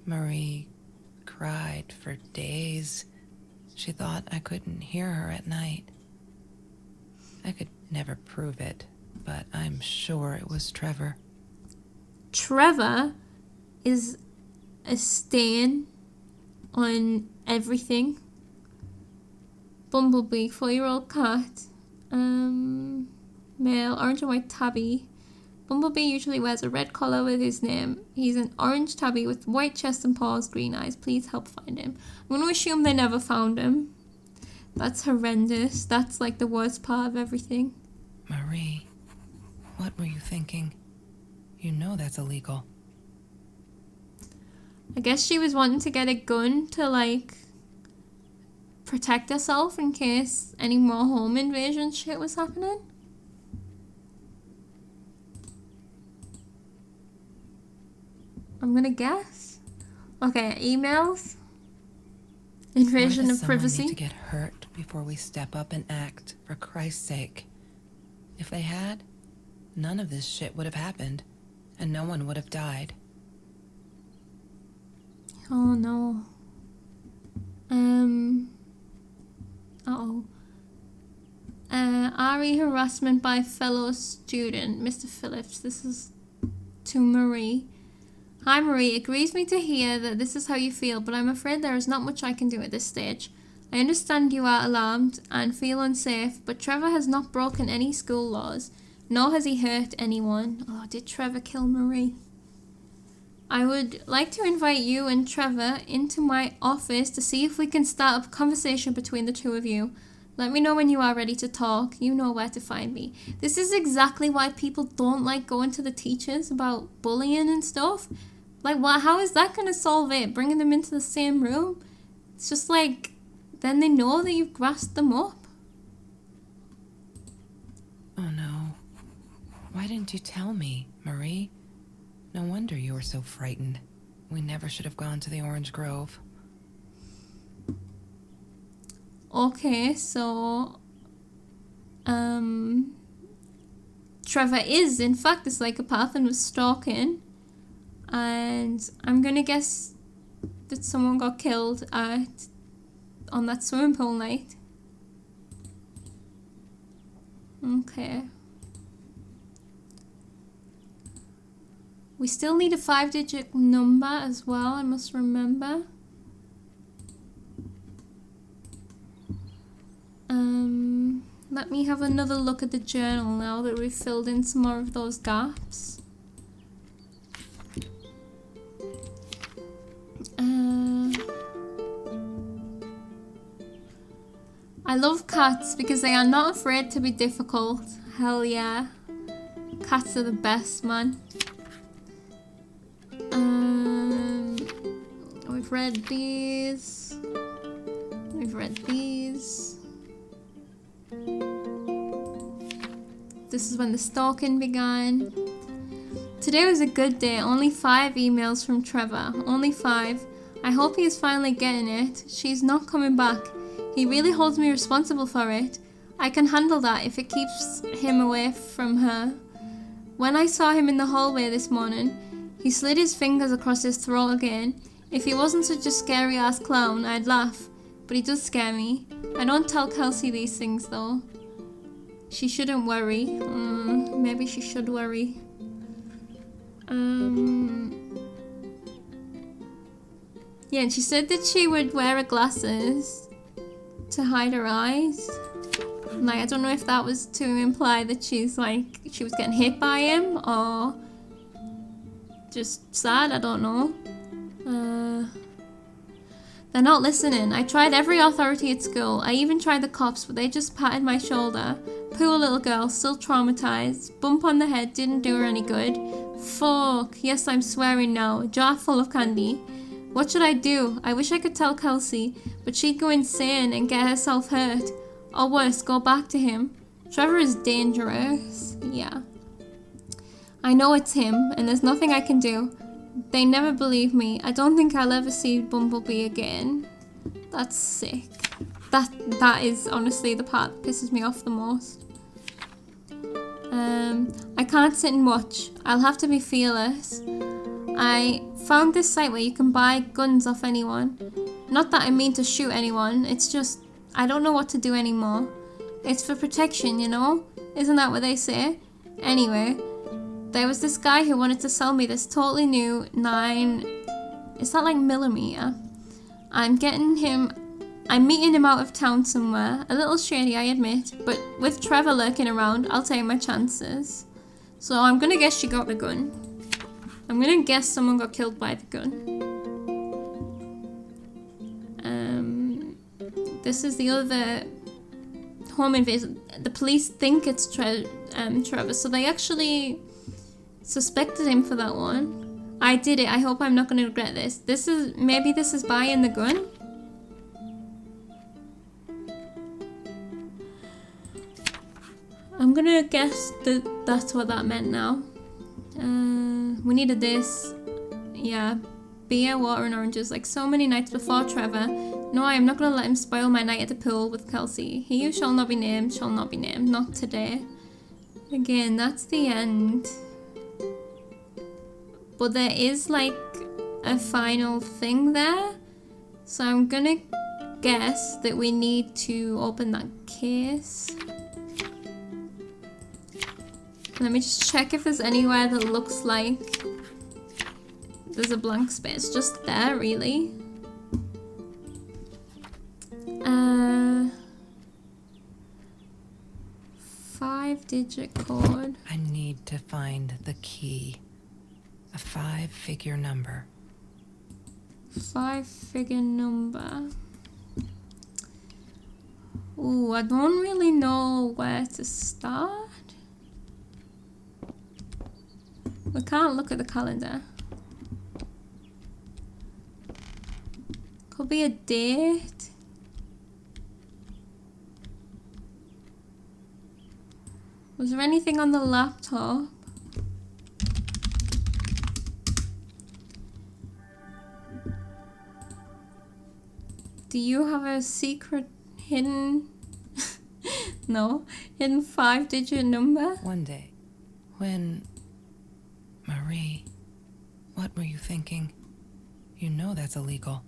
Marie cried for days. She thought I couldn't hear her at night. I could never prove it, but I'm sure it was Trevor. Trevor is a stain on everything. Bumblebee, 4-year-old cat. Male, orange and white tabby. Bumblebee usually wears a red collar with his name. He's an orange tabby with white chest and paws, green eyes. Please help find him. I'm going to assume they never found him. That's horrendous. That's like the worst part of everything. Marie, what were you thinking? You know that's illegal. I guess she was wanting to get a gun to, like, protect herself in case any more home invasion shit was happening. I'm gonna guess. Okay, emails. Invasion of privacy. Need to get hurt before we step up and act, for Christ's sake. If they had, none of this shit would have happened, and no one would have died. Oh no. Uh-oh. RE harassment by fellow student, Mr. Phillips. This is to Marie. Hi Marie, it grieves me to hear that this is how you feel, but I'm afraid there is not much I can do at this stage. I understand you are alarmed and feel unsafe, but Trevor has not broken any school laws, nor has he hurt anyone. Oh, did Trevor kill Marie? I would like to invite you and Trevor into my office to see if we can start a conversation between the two of you. Let me know when you are ready to talk. You know where to find me. This is exactly why people don't like going to the teachers about bullying and stuff. Like, what? How is that going to solve it? Bringing them into the same room? It's just like, then they know that you've grassed them up. Oh no. Why didn't you tell me, Marie? No wonder you were so frightened. We never should have gone to the Orange Grove. Okay, so... Trevor is, in fact, a psychopath and was stalking. And I'm gonna guess that someone got killed on that swimming pool night. Okay. We still need a 5-digit number as well, I must remember. Let me have another look at the journal now that we've filled in some more of those gaps. I love cats because they are not afraid to be difficult. Hell yeah. Cats are the best, man. We've read these. We've read these. This is when the stalking began. Today was a good day. Only 5 emails from Trevor. Only 5. I hope he is finally getting it. She's not coming back. He really holds me responsible for it. I can handle that if it keeps him away from her. When I saw him in the hallway this morning, he slid his fingers across his throat again. If he wasn't such a scary ass clown, I'd laugh. But he does scare me. I don't tell Kelsey these things though. She shouldn't worry. Maybe she should worry. Yeah, and she said that she would wear her glasses to hide her eyes. Like, I don't know if that was to imply that she's like, she was getting hit by him or just sad, I don't know. They're not listening. I tried every authority at school. I even tried the cops, but they just patted my shoulder. Poor little girl, still traumatized. Bump on the head didn't do her any good. Fuck. Yes, I'm swearing now. Jar full of candy. What should I do? I wish I could tell Kelsey, but she'd go insane and get herself hurt. Or worse, go back to him. Trevor is dangerous. Yeah. I know it's him, and there's nothing I can do. They never believe me. I don't think I'll ever see Bumblebee again. That's sick. That is honestly the part that pisses me off the most. I can't sit and watch. I'll have to be fearless. I found this site where you can buy guns off anyone. Not that I mean to shoot anyone. It's just I don't know what to do anymore. It's for protection, you know? Isn't that what they say? Anyway, there was this guy who wanted to sell me this totally new 9... Is that like millimeter? I'm meeting him out of town somewhere. A little shady, I admit. But with Trevor lurking around, I'll take my chances. So I'm gonna guess she got the gun. I'm gonna guess someone got killed by the gun. This is the other home invasion. The police think it's Trevor, so they actually suspected him for that one. I did it. I hope I'm not gonna regret this. Maybe this is buying the gun. I'm gonna guess that that's what that meant now. We needed this. Yeah. Beer, water, and oranges like so many nights before Trevor. No, I am not gonna let him spoil my night at the pool with Kelsey. He who shall not be named shall not be named. Not today. Again, that's the end. But there is like a final thing there. So I'm gonna guess that we need to open that case. Let me just check if there's anywhere that looks like there's a blank space just there, really. 5-digit code. I need to find the key. A 5-figure number. 5-figure number. Ooh, I don't really know where to start. We can't look at the calendar. Could be a date. Was there anything on the laptop? Do you have a secret hidden... no, hidden 5-digit number? One day, when... Marie, what were you thinking? You know that's illegal.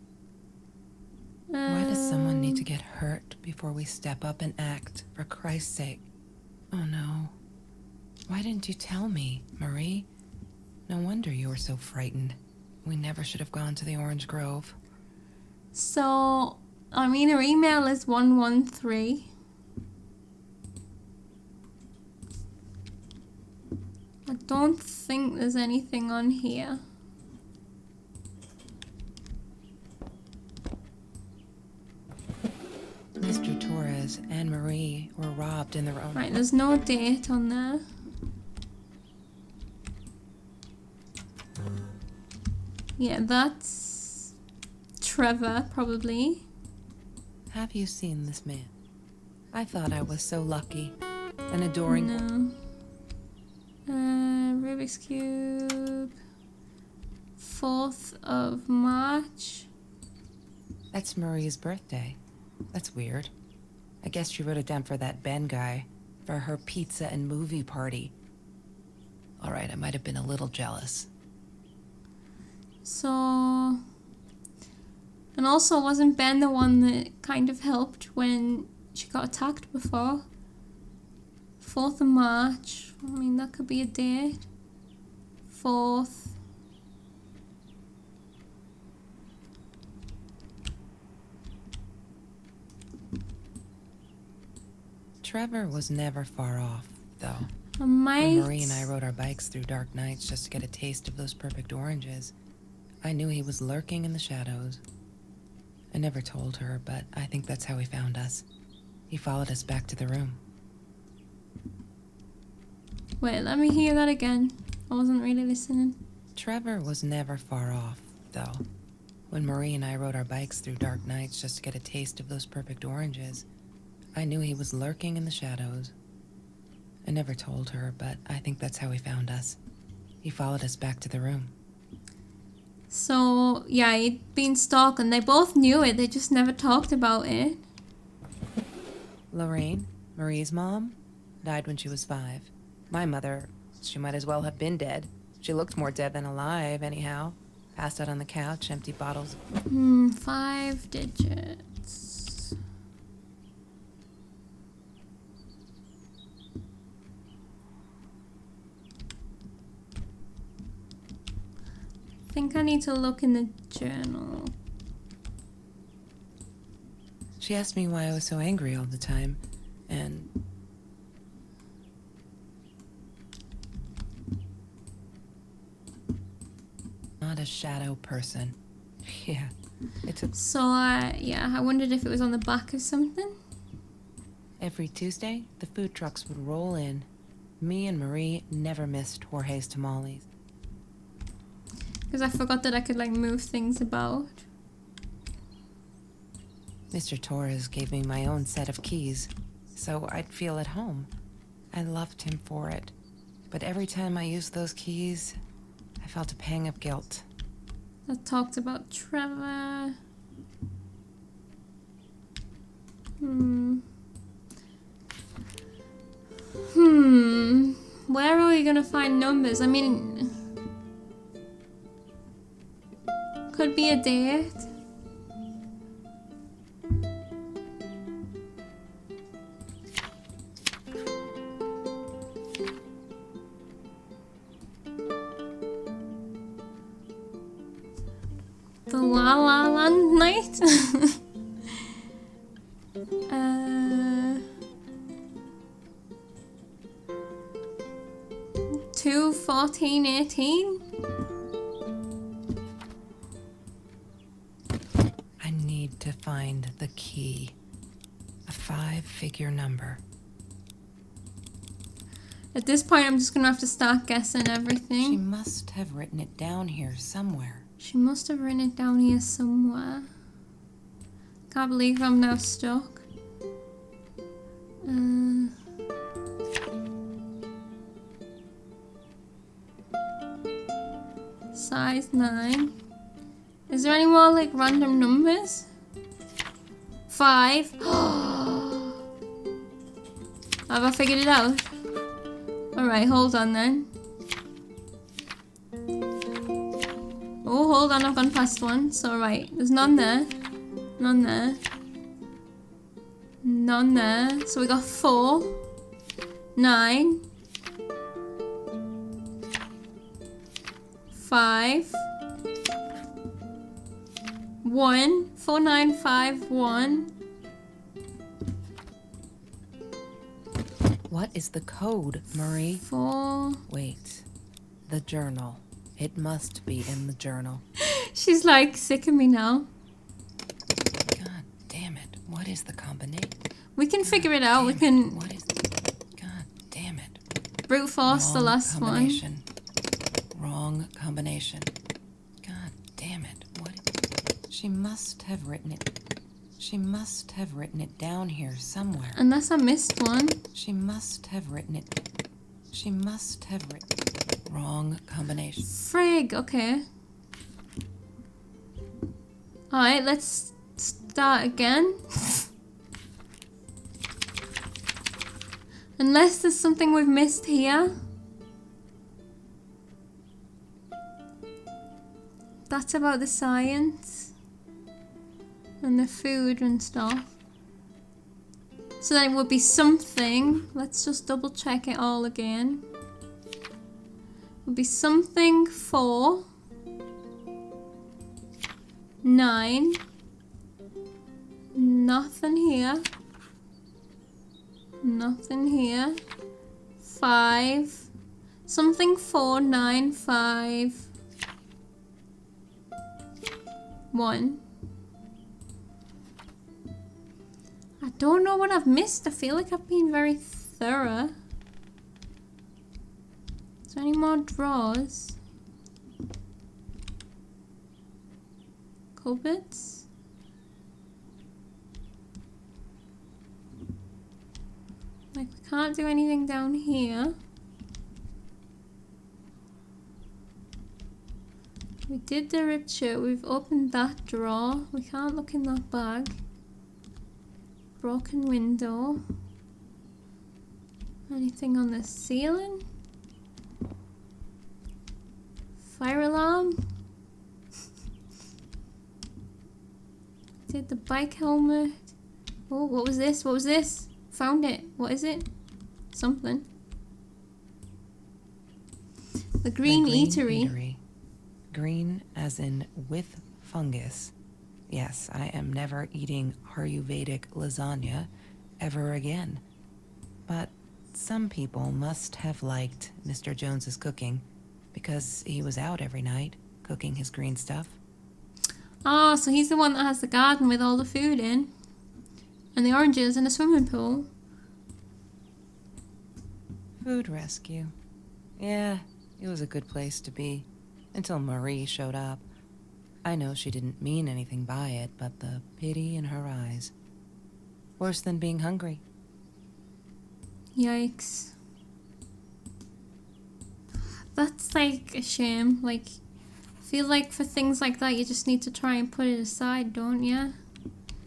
Why does someone need to get hurt before we step up and act, for Christ's sake? Oh no. Why didn't you tell me, Marie? No wonder you were so frightened. We never should have gone to the Orange Grove. So, I mean, her email is 113. I don't think there's anything on here. Mr. Torres and Marie were robbed in their own... Right, there's no date on there. Yeah, that's Trevor, probably. Have you seen this man? I thought I was so lucky. An adoring... No. Rubik's Cube. 4th of March. That's Marie's birthday. That's weird. I guess she wrote it down for that Ben guy. For her pizza and movie party. Alright, I might have been a little jealous. So... And also, wasn't Ben the one that kind of helped when she got attacked before? 4th of March. I mean, that could be a date. 4th. Trevor was never far off, though. I might... When Marie and I rode our bikes through dark nights just to get a taste of those perfect oranges, I knew he was lurking in the shadows. I never told her, but I think that's how he found us. He followed us back to the room. Wait, let me hear that again. I wasn't really listening. Trevor was never far off, though. When Marie and I rode our bikes through dark nights just to get a taste of those perfect oranges, I knew he was lurking in the shadows. I never told her, but I think that's how he found us. He followed us back to the room. So, yeah, he'd been stalked and they both knew it, they just never talked about it. Lorraine, Marie's mom, died when she was 5. My mother, she might as well have been dead. She looked more dead than alive, anyhow. Passed out on the couch, empty bottles. 5 digits. I think I need to look in the journal. She asked me why I was so angry all the time, and... not a shadow person. Yeah, it took... So, yeah, I wondered if it was on the back of something. Every Tuesday, the food trucks would roll in. Me and Marie never missed Jorge's tamales. Because I forgot that I could like move things about. Mr. Torres gave me my own set of keys, so I'd feel at home. I loved him for it. But every time I used those keys, I felt a pang of guilt. That talked about Trevor. Where are we gonna find numbers? I mean, could be a date. The La La Land night. 2/14/18. I need to find the key. A 5-figure number. At this point, I'm just gonna have to start guessing She everything. must have written it down here somewhere. She must have written it down here somewhere. Can't believe I'm now stuck. Size 9. Is there any more like random numbers? 5. Have I figured it out? Alright, hold on then. Oh, hold on, I've gone past one. So, alright, there's none there. None there. None there. So we got 4. 9. 5. 1. 4, 9, 5, 1. What is the code, Marie? 4. Wait. The journal. It must be in the journal. She's like sick of me now. God damn it. What is the combination? We can figure it out. We Damn can it. What is... God damn it. brute force the Wrong last one. combination. Wrong combination. God damn it. What? She must have written it. She must have written it down here somewhere. Unless I missed one. She must have written it. She must have written... Wrong combination. Frig, okay. Alright, let's start again. Unless there's something we've missed here. That's about the science. And the food and stuff. So then it would be something. Let's just double check it all again. Would be something 4. 9. Nothing here. Nothing here. 5. Something 4, 9, 5. 1. I don't know what I've missed. I feel like I've been very thorough. Is there any more drawers? Cupboards? Like, we can't do anything down here. We did the ripped shirt. We've opened that drawer. We can't look in that bag. Broken window. Anything on the ceiling? Fire alarm? Did the bike helmet? Oh, what was this? What was this? Found it. What is it? Something. The green eatery. Green as in with fungus. Yes, I am never eating Ayurvedic lasagna ever again. But some people must have liked Mr. Jones's cooking because he was out every night cooking his green stuff. Oh, so he's the one that has the garden with all the food in. And the oranges and a swimming pool. Food rescue. Yeah, it was a good place to be. until Marie showed up. I know she didn't mean anything by it, but the pity in her eyes. Worse than being hungry. Yikes. That's like a shame. Like, I feel like for things like that, you just need to try and put it aside, don't you?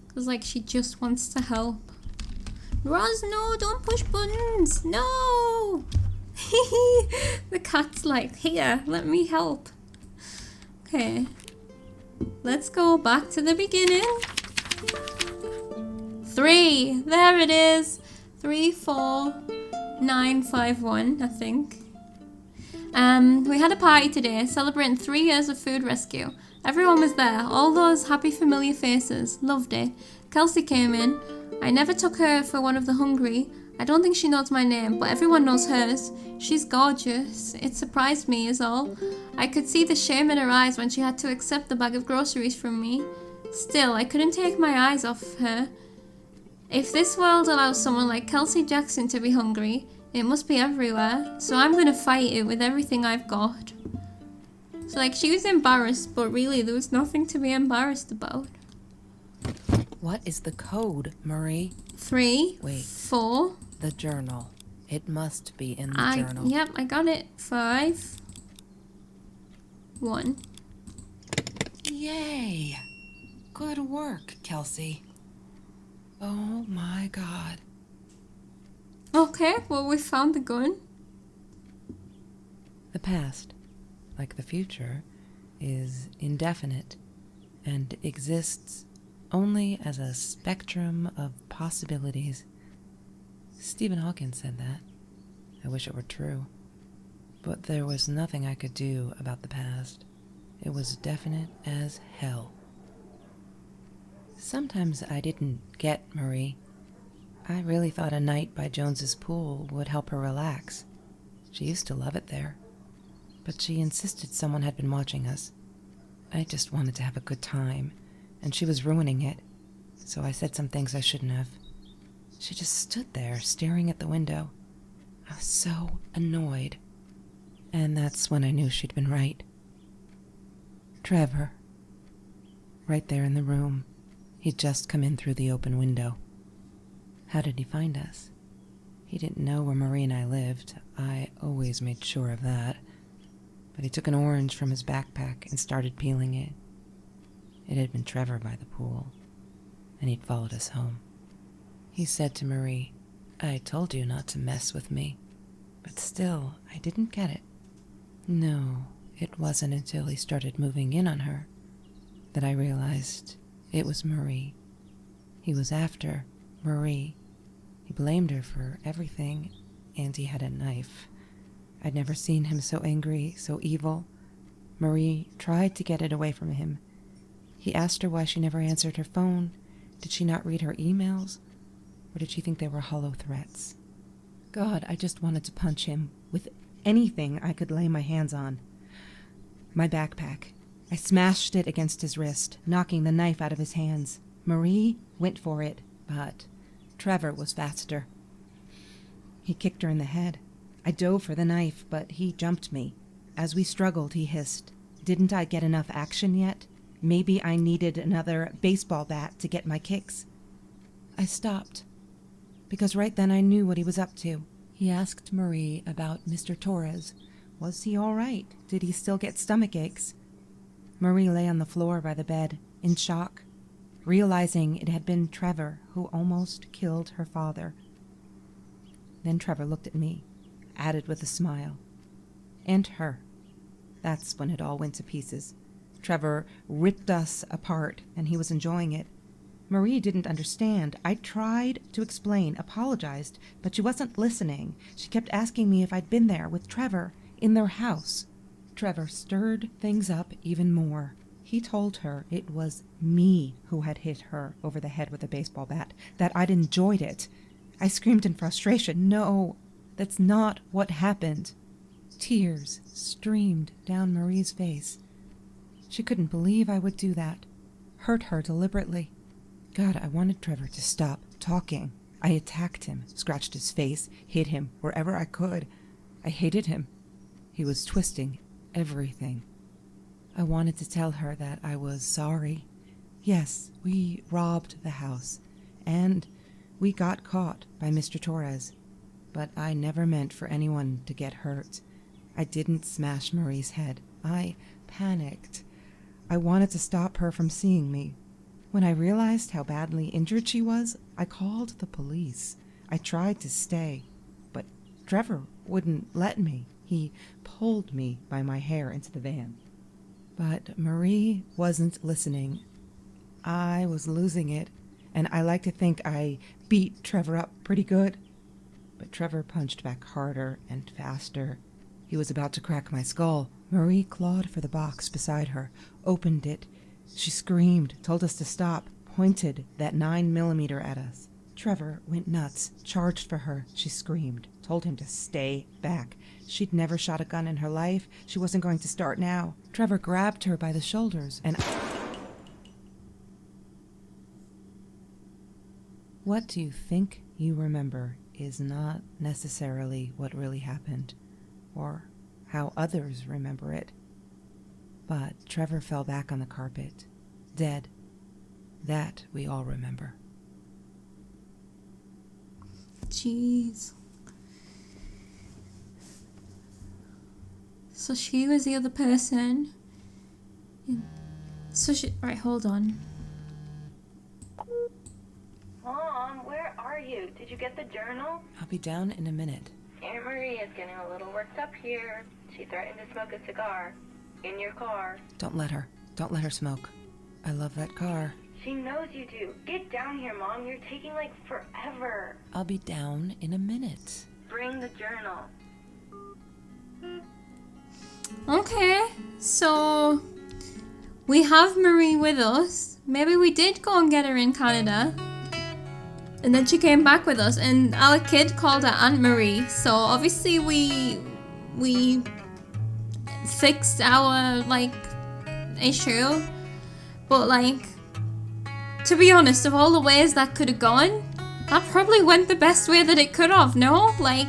Because, like, she just wants to help. Roz, no, don't push buttons. No! The cat's like, here, let me help. Okay. Let's go back to the beginning. 3. There it is. 3, 4, 9, 5, 1, I think. We had a party today celebrating 3 years of food rescue. Everyone was there, all those happy familiar faces. Loved it. Kelsey came in. I never took her for one of the hungry. I don't think she knows my name, but everyone knows hers. She's gorgeous. It surprised me is all. I could see the shame in her eyes when she had to accept the bag of groceries from me. Still, I couldn't take my eyes off her. If this world allows someone like Kelsey Jackson to be hungry, it must be everywhere, so I'm gonna fight it with everything I've got. So, like, she was embarrassed, but really there was nothing to be embarrassed about. What is the code, Marie? 3, Wait. 4. The journal. It must be in the journal. Yep, I got it. 5, 1. Yay! Good work, Kelsey. Oh my god. Okay, well, we found the gun. The past, like the future, is indefinite and exists only as a spectrum of possibilities. Stephen Hawking said that. I wish it were true. But there was nothing I could do about the past. It was definite as hell. Sometimes I didn't get Marie. I really thought a night by Jones's pool would help her relax. She used to love it there. But she insisted someone had been watching us. I just wanted to have a good time, and she was ruining it, so I said some things I shouldn't have. She just stood there, staring at the window. I was so annoyed. And that's when I knew she'd been right. Trevor. Right there in the room. He'd just come in through the open window. How did he find us? He didn't know where Marie and I lived. I always made sure of that. But he took an orange from his backpack and started peeling it. It had been Trevor by the pool, and he'd followed us home. He said to Marie, "I told you not to mess with me." But still, I didn't get it. No, it wasn't until he started moving in on her that I realized it was Marie. He was after Marie. He blamed her for everything, and he had a knife. I'd never seen him so angry, so evil. Marie tried to get it away from him. He asked her why she never answered her phone. Did she not read her emails? Or did she think they were hollow threats? God, I just wanted to punch him with anything I could lay my hands on. My backpack. I smashed it against his wrist, knocking the knife out of his hands. Marie went for it, but Trevor was faster. He kicked her in the head. I dove for the knife, but he jumped me. As we struggled, he hissed, "Didn't I get enough action yet? Maybe I needed another baseball bat to get my kicks." I stopped, because right then I knew what he was up to. He asked Marie about Mr. Torres. Was he all right? Did he still get stomach aches? Marie lay on the floor by the bed, in shock, realizing it had been Trevor who almost killed her father. Then Trevor looked at me, added with a smile. And her. That's when it all went to pieces. Trevor ripped us apart, and he was enjoying it. Marie didn't understand. I tried to explain, apologized, but she wasn't listening. She kept asking me if I'd been there with Trevor, in their house. Trevor stirred things up even more. He told her it was me who had hit her over the head with a baseball bat, that I'd enjoyed it. I screamed in frustration, "No, that's not what happened." Tears streamed down Marie's face. She couldn't believe I would do that, hurt her deliberately. God, I wanted Trevor to stop talking. I attacked him, scratched his face, hit him wherever I could. I hated him. He was twisting everything. I wanted to tell her that I was sorry. Yes, we robbed the house, and we got caught by Mr. Torres. But I never meant for anyone to get hurt. I didn't smash Marie's head. I panicked. I wanted to stop her from seeing me. When I realized how badly injured she was, I called the police. I tried to stay, but Trevor wouldn't let me. He pulled me by my hair into the van. But Marie wasn't listening. I was losing it, and I like to think I beat Trevor up pretty good. But Trevor punched back harder and faster. He was about to crack my skull. Marie clawed for the box beside her, opened it. She screamed, told us to stop, pointed that 9mm at us. Trevor went nuts, charged for her. She screamed, told him to stay back. She'd never shot a gun in her life. She wasn't going to start now. Trevor grabbed her by the shoulders and... What do you think you remember is not necessarily what really happened, or how others remember it. But Trevor fell back on the carpet, dead. That we all remember. Jeez. So she was the other person. So she... Right, hold on. Mom, where are you? Did you get the journal? I'll be down in a minute. Aunt Marie is getting a little worked up here. She threatened to smoke a cigar. In your car. Don't let her. Don't let her smoke. I love that car. She knows you do. Get down here, Mom. You're taking, like, forever. I'll be down in a minute. Bring the journal. Okay, so we have Marie with us. Maybe we did go and get her in Canada. And then she came back with us, and our kid called her Aunt Marie. So obviously we fixed our, like, issue. But, like, to be honest, of all the ways that could have gone, that probably went the best way that it could have, no? Like,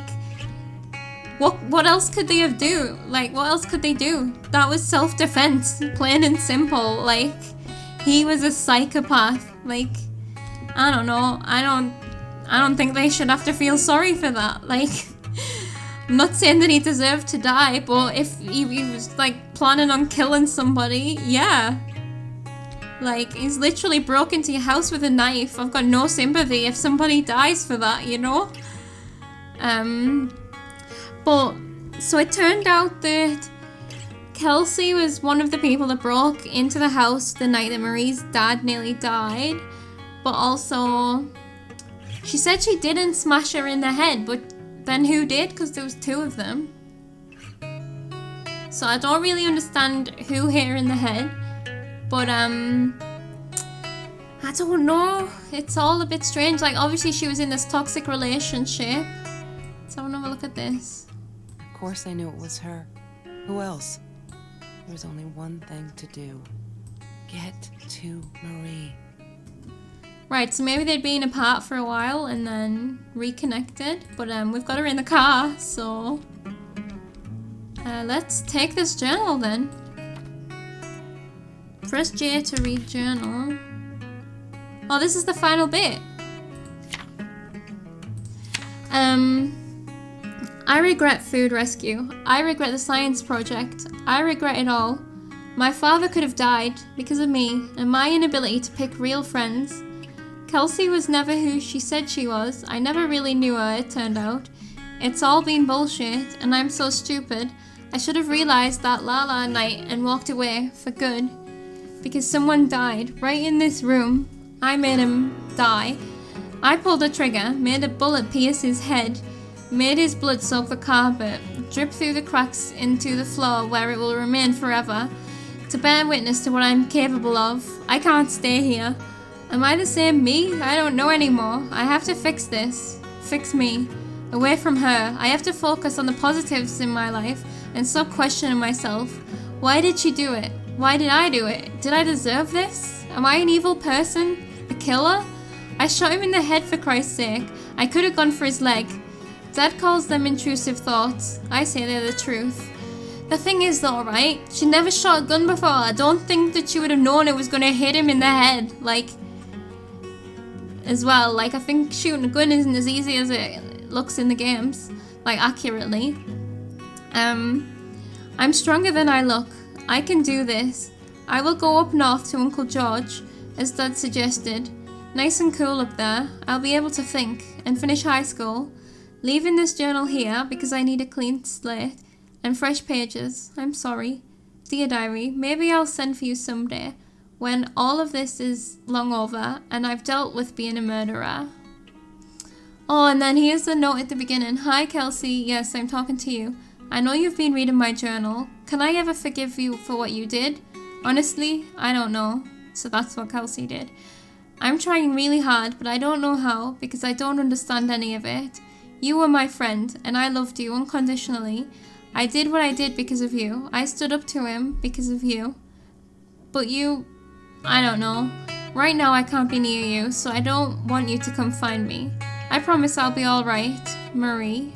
what else could they have do? Like, what else could they do? That was self-defense, plain and simple. Like, he was a psychopath. Like, I don't know. I don't think they should have to feel sorry for that. Like, I'm not saying that he deserved to die, but if he was, like, planning on killing somebody, yeah. Like, he's literally broke into your house with a knife. I've got no sympathy if somebody dies for that, you know? But, so it turned out that Kelsey was one of the people that broke into the house the night that Marie's dad nearly died. But also, she said she didn't smash her in the head, but then who did? Because there was two of them. So I don't really understand who hit her in the head. But, I don't know. It's all a bit strange. Like, obviously she was in this toxic relationship. Let's have another look at this. Of course I knew it was her. Who else? There was only one thing to do. Get to Marie. Right, so maybe they'd been apart for a while and then reconnected. But we've got her in the car, so... let's take this journal then. Press J to read journal. Oh, this is the final bit. I regret food rescue. I regret the science project. I regret it all. My father could have died because of me and my inability to pick real friends. Kelsey was never who she said she was. I never really knew her, it turned out. It's all been bullshit, and I'm so stupid. I should have realized that La night and walked away for good. Because someone died right in this room. I made him die. I pulled the trigger, made a bullet pierce his head, made his blood soak the carpet, drip through the cracks into the floor where it will remain forever, to bear witness to what I'm capable of. I can't stay here. Am I the same me? I don't know anymore. I have to fix this. Fix me. Away from her. I have to focus on the positives in my life and stop questioning myself. Why did she do it? Why did I do it? Did I deserve this? Am I an evil person? A killer? I shot him in the head for Christ's sake. I could have gone for his leg. Dad calls them intrusive thoughts. I say they're the truth. The thing is though, right? She never shot a gun before. I don't think that she would have known it was gonna hit him in the head. Like, as well. Like, I think shooting a gun isn't as easy as it looks in the games. Like, accurately. I'm stronger than I look. I can do this. I will go up north to Uncle George, as Dad suggested. Nice and cool up there. I'll be able to think and finish high school. Leaving this journal here because I need a clean slate and fresh pages. I'm sorry. Dear Diary, maybe I'll send for you someday when all of this is long over and I've dealt with being a murderer. Oh, and then here's the note at the beginning. Hi, Kelsey. Yes, I'm talking to you. I know you've been reading my journal. Can I ever forgive you for what you did? Honestly, I don't know. So that's what Kelsey did. I'm trying really hard, but I don't know how because I don't understand any of it. You were my friend, and I loved you unconditionally. I did what I did because of you. I stood up to him because of you. But you... I don't know. Right now I can't be near you, so I don't want you to come find me. I promise I'll be alright. Marie.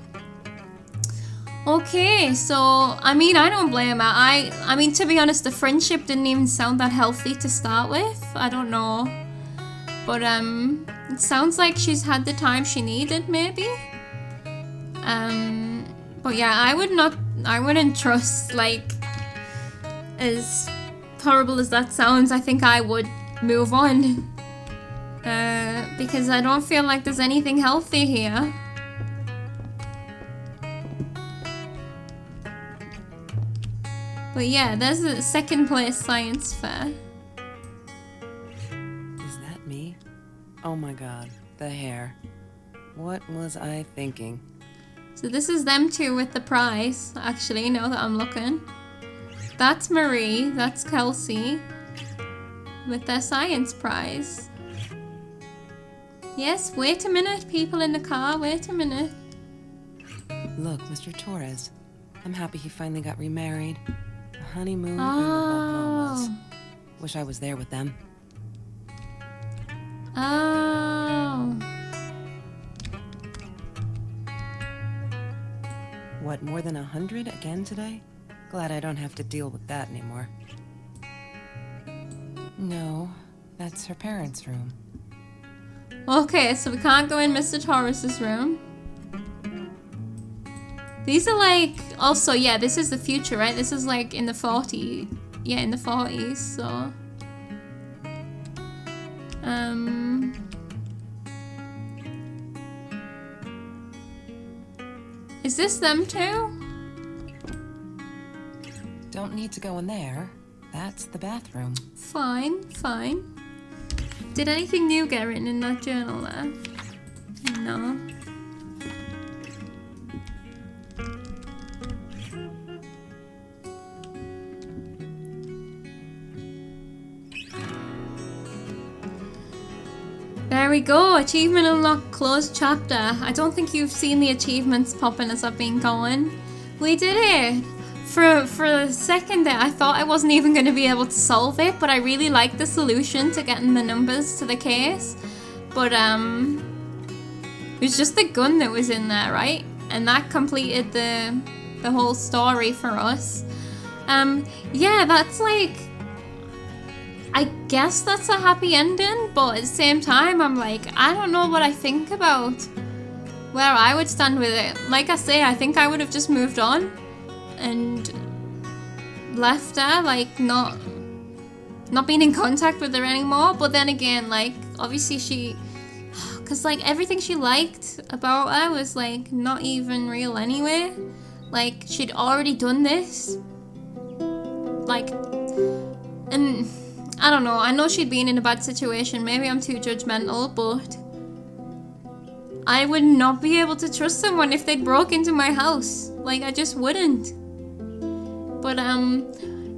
Okay, so, I mean, I don't blame her. I mean, to be honest, the friendship didn't even sound that healthy to start with. I don't know. But, it sounds like she's had the time she needed, maybe? But yeah, I wouldn't trust, like, as horrible as that sounds, I think I would move on. Because I don't feel like there's anything healthy here. But yeah, there's a second place science fair. Is that me? Oh my god, the hair. What was I thinking? So this is them two with the prize, actually, now that I'm looking. That's Marie, that's Kelsey, with their science prize. Yes, wait a minute, people in the car, wait a minute. Look, Mr. Torres. I'm happy he finally got remarried. The honeymoon and the Oh. Bahamas. Wish I was there with them. Oh. What, more than 100 again today? Glad I don't have to deal with that anymore. No, that's her parents' room. Okay, so we can't go in Mr. Torres's room. These are like, also, yeah, this is the future, right? This is like in the 40s. Yeah, in the 40s, so. Is this them too? Don't need to go in there. That's the bathroom. Fine, fine. Did anything new get written in that journal there? No. There we go. Achievement unlocked, closed chapter. I don't think you've seen the achievements popping as I've been going. We did it. For a second there, I thought I wasn't even going to be able to solve it, but I really liked the solution to getting the numbers to the case. But it was just the gun that was in there, right? And that completed the whole story for us. Yeah, that's like, I guess that's a happy ending, but at the same time, I'm like, I don't know what I think about where I would stand with it. Like I say, I think I would have just moved on and left her, like not being in contact with her anymore. But then again, like obviously because like everything she liked about her was like not even real anyway. Like she'd already done this, like, and I don't know, I know she'd been in a bad situation, maybe I'm too judgmental, but I would not be able to trust someone if they broke into my house. Like, I just wouldn't. But,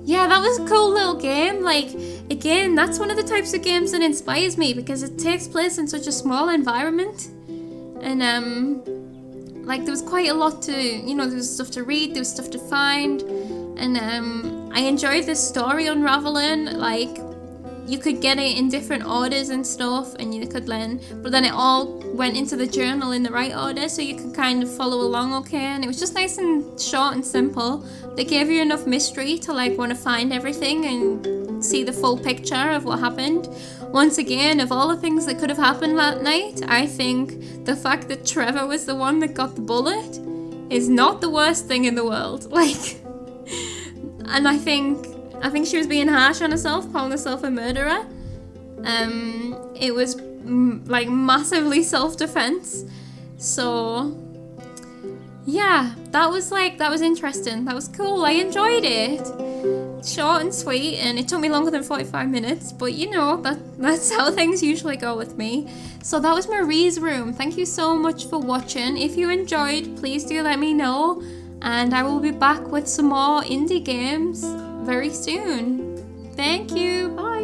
yeah, that was a cool little game. Like, again, that's one of the types of games that inspires me because it takes place in such a small environment. And, like, there was quite a lot to, you know, there was stuff to read, there was stuff to find. And, I enjoyed this story unraveling. Like, you could get it in different orders and stuff, and you could learn, but then it all went into the journal in the right order, so you could kind of follow along okay, and it was just nice and short and simple. They gave you enough mystery to like want to find everything and see the full picture of what happened. Once again, of all the things that could have happened that night, I think the fact that Trevor was the one that got the bullet is not the worst thing in the world. Like, and I think she was being harsh on herself, calling herself a murderer. It was like massively self-defense. So yeah, that was interesting. That was cool. I enjoyed it. Short and sweet, and it took me longer than 45 minutes, but you know, that's how things usually go with me. So that was Marie's Room. Thank you so much for watching. If you enjoyed, please do let me know, and I will be back with some more indie games very soon. Thank you. Bye.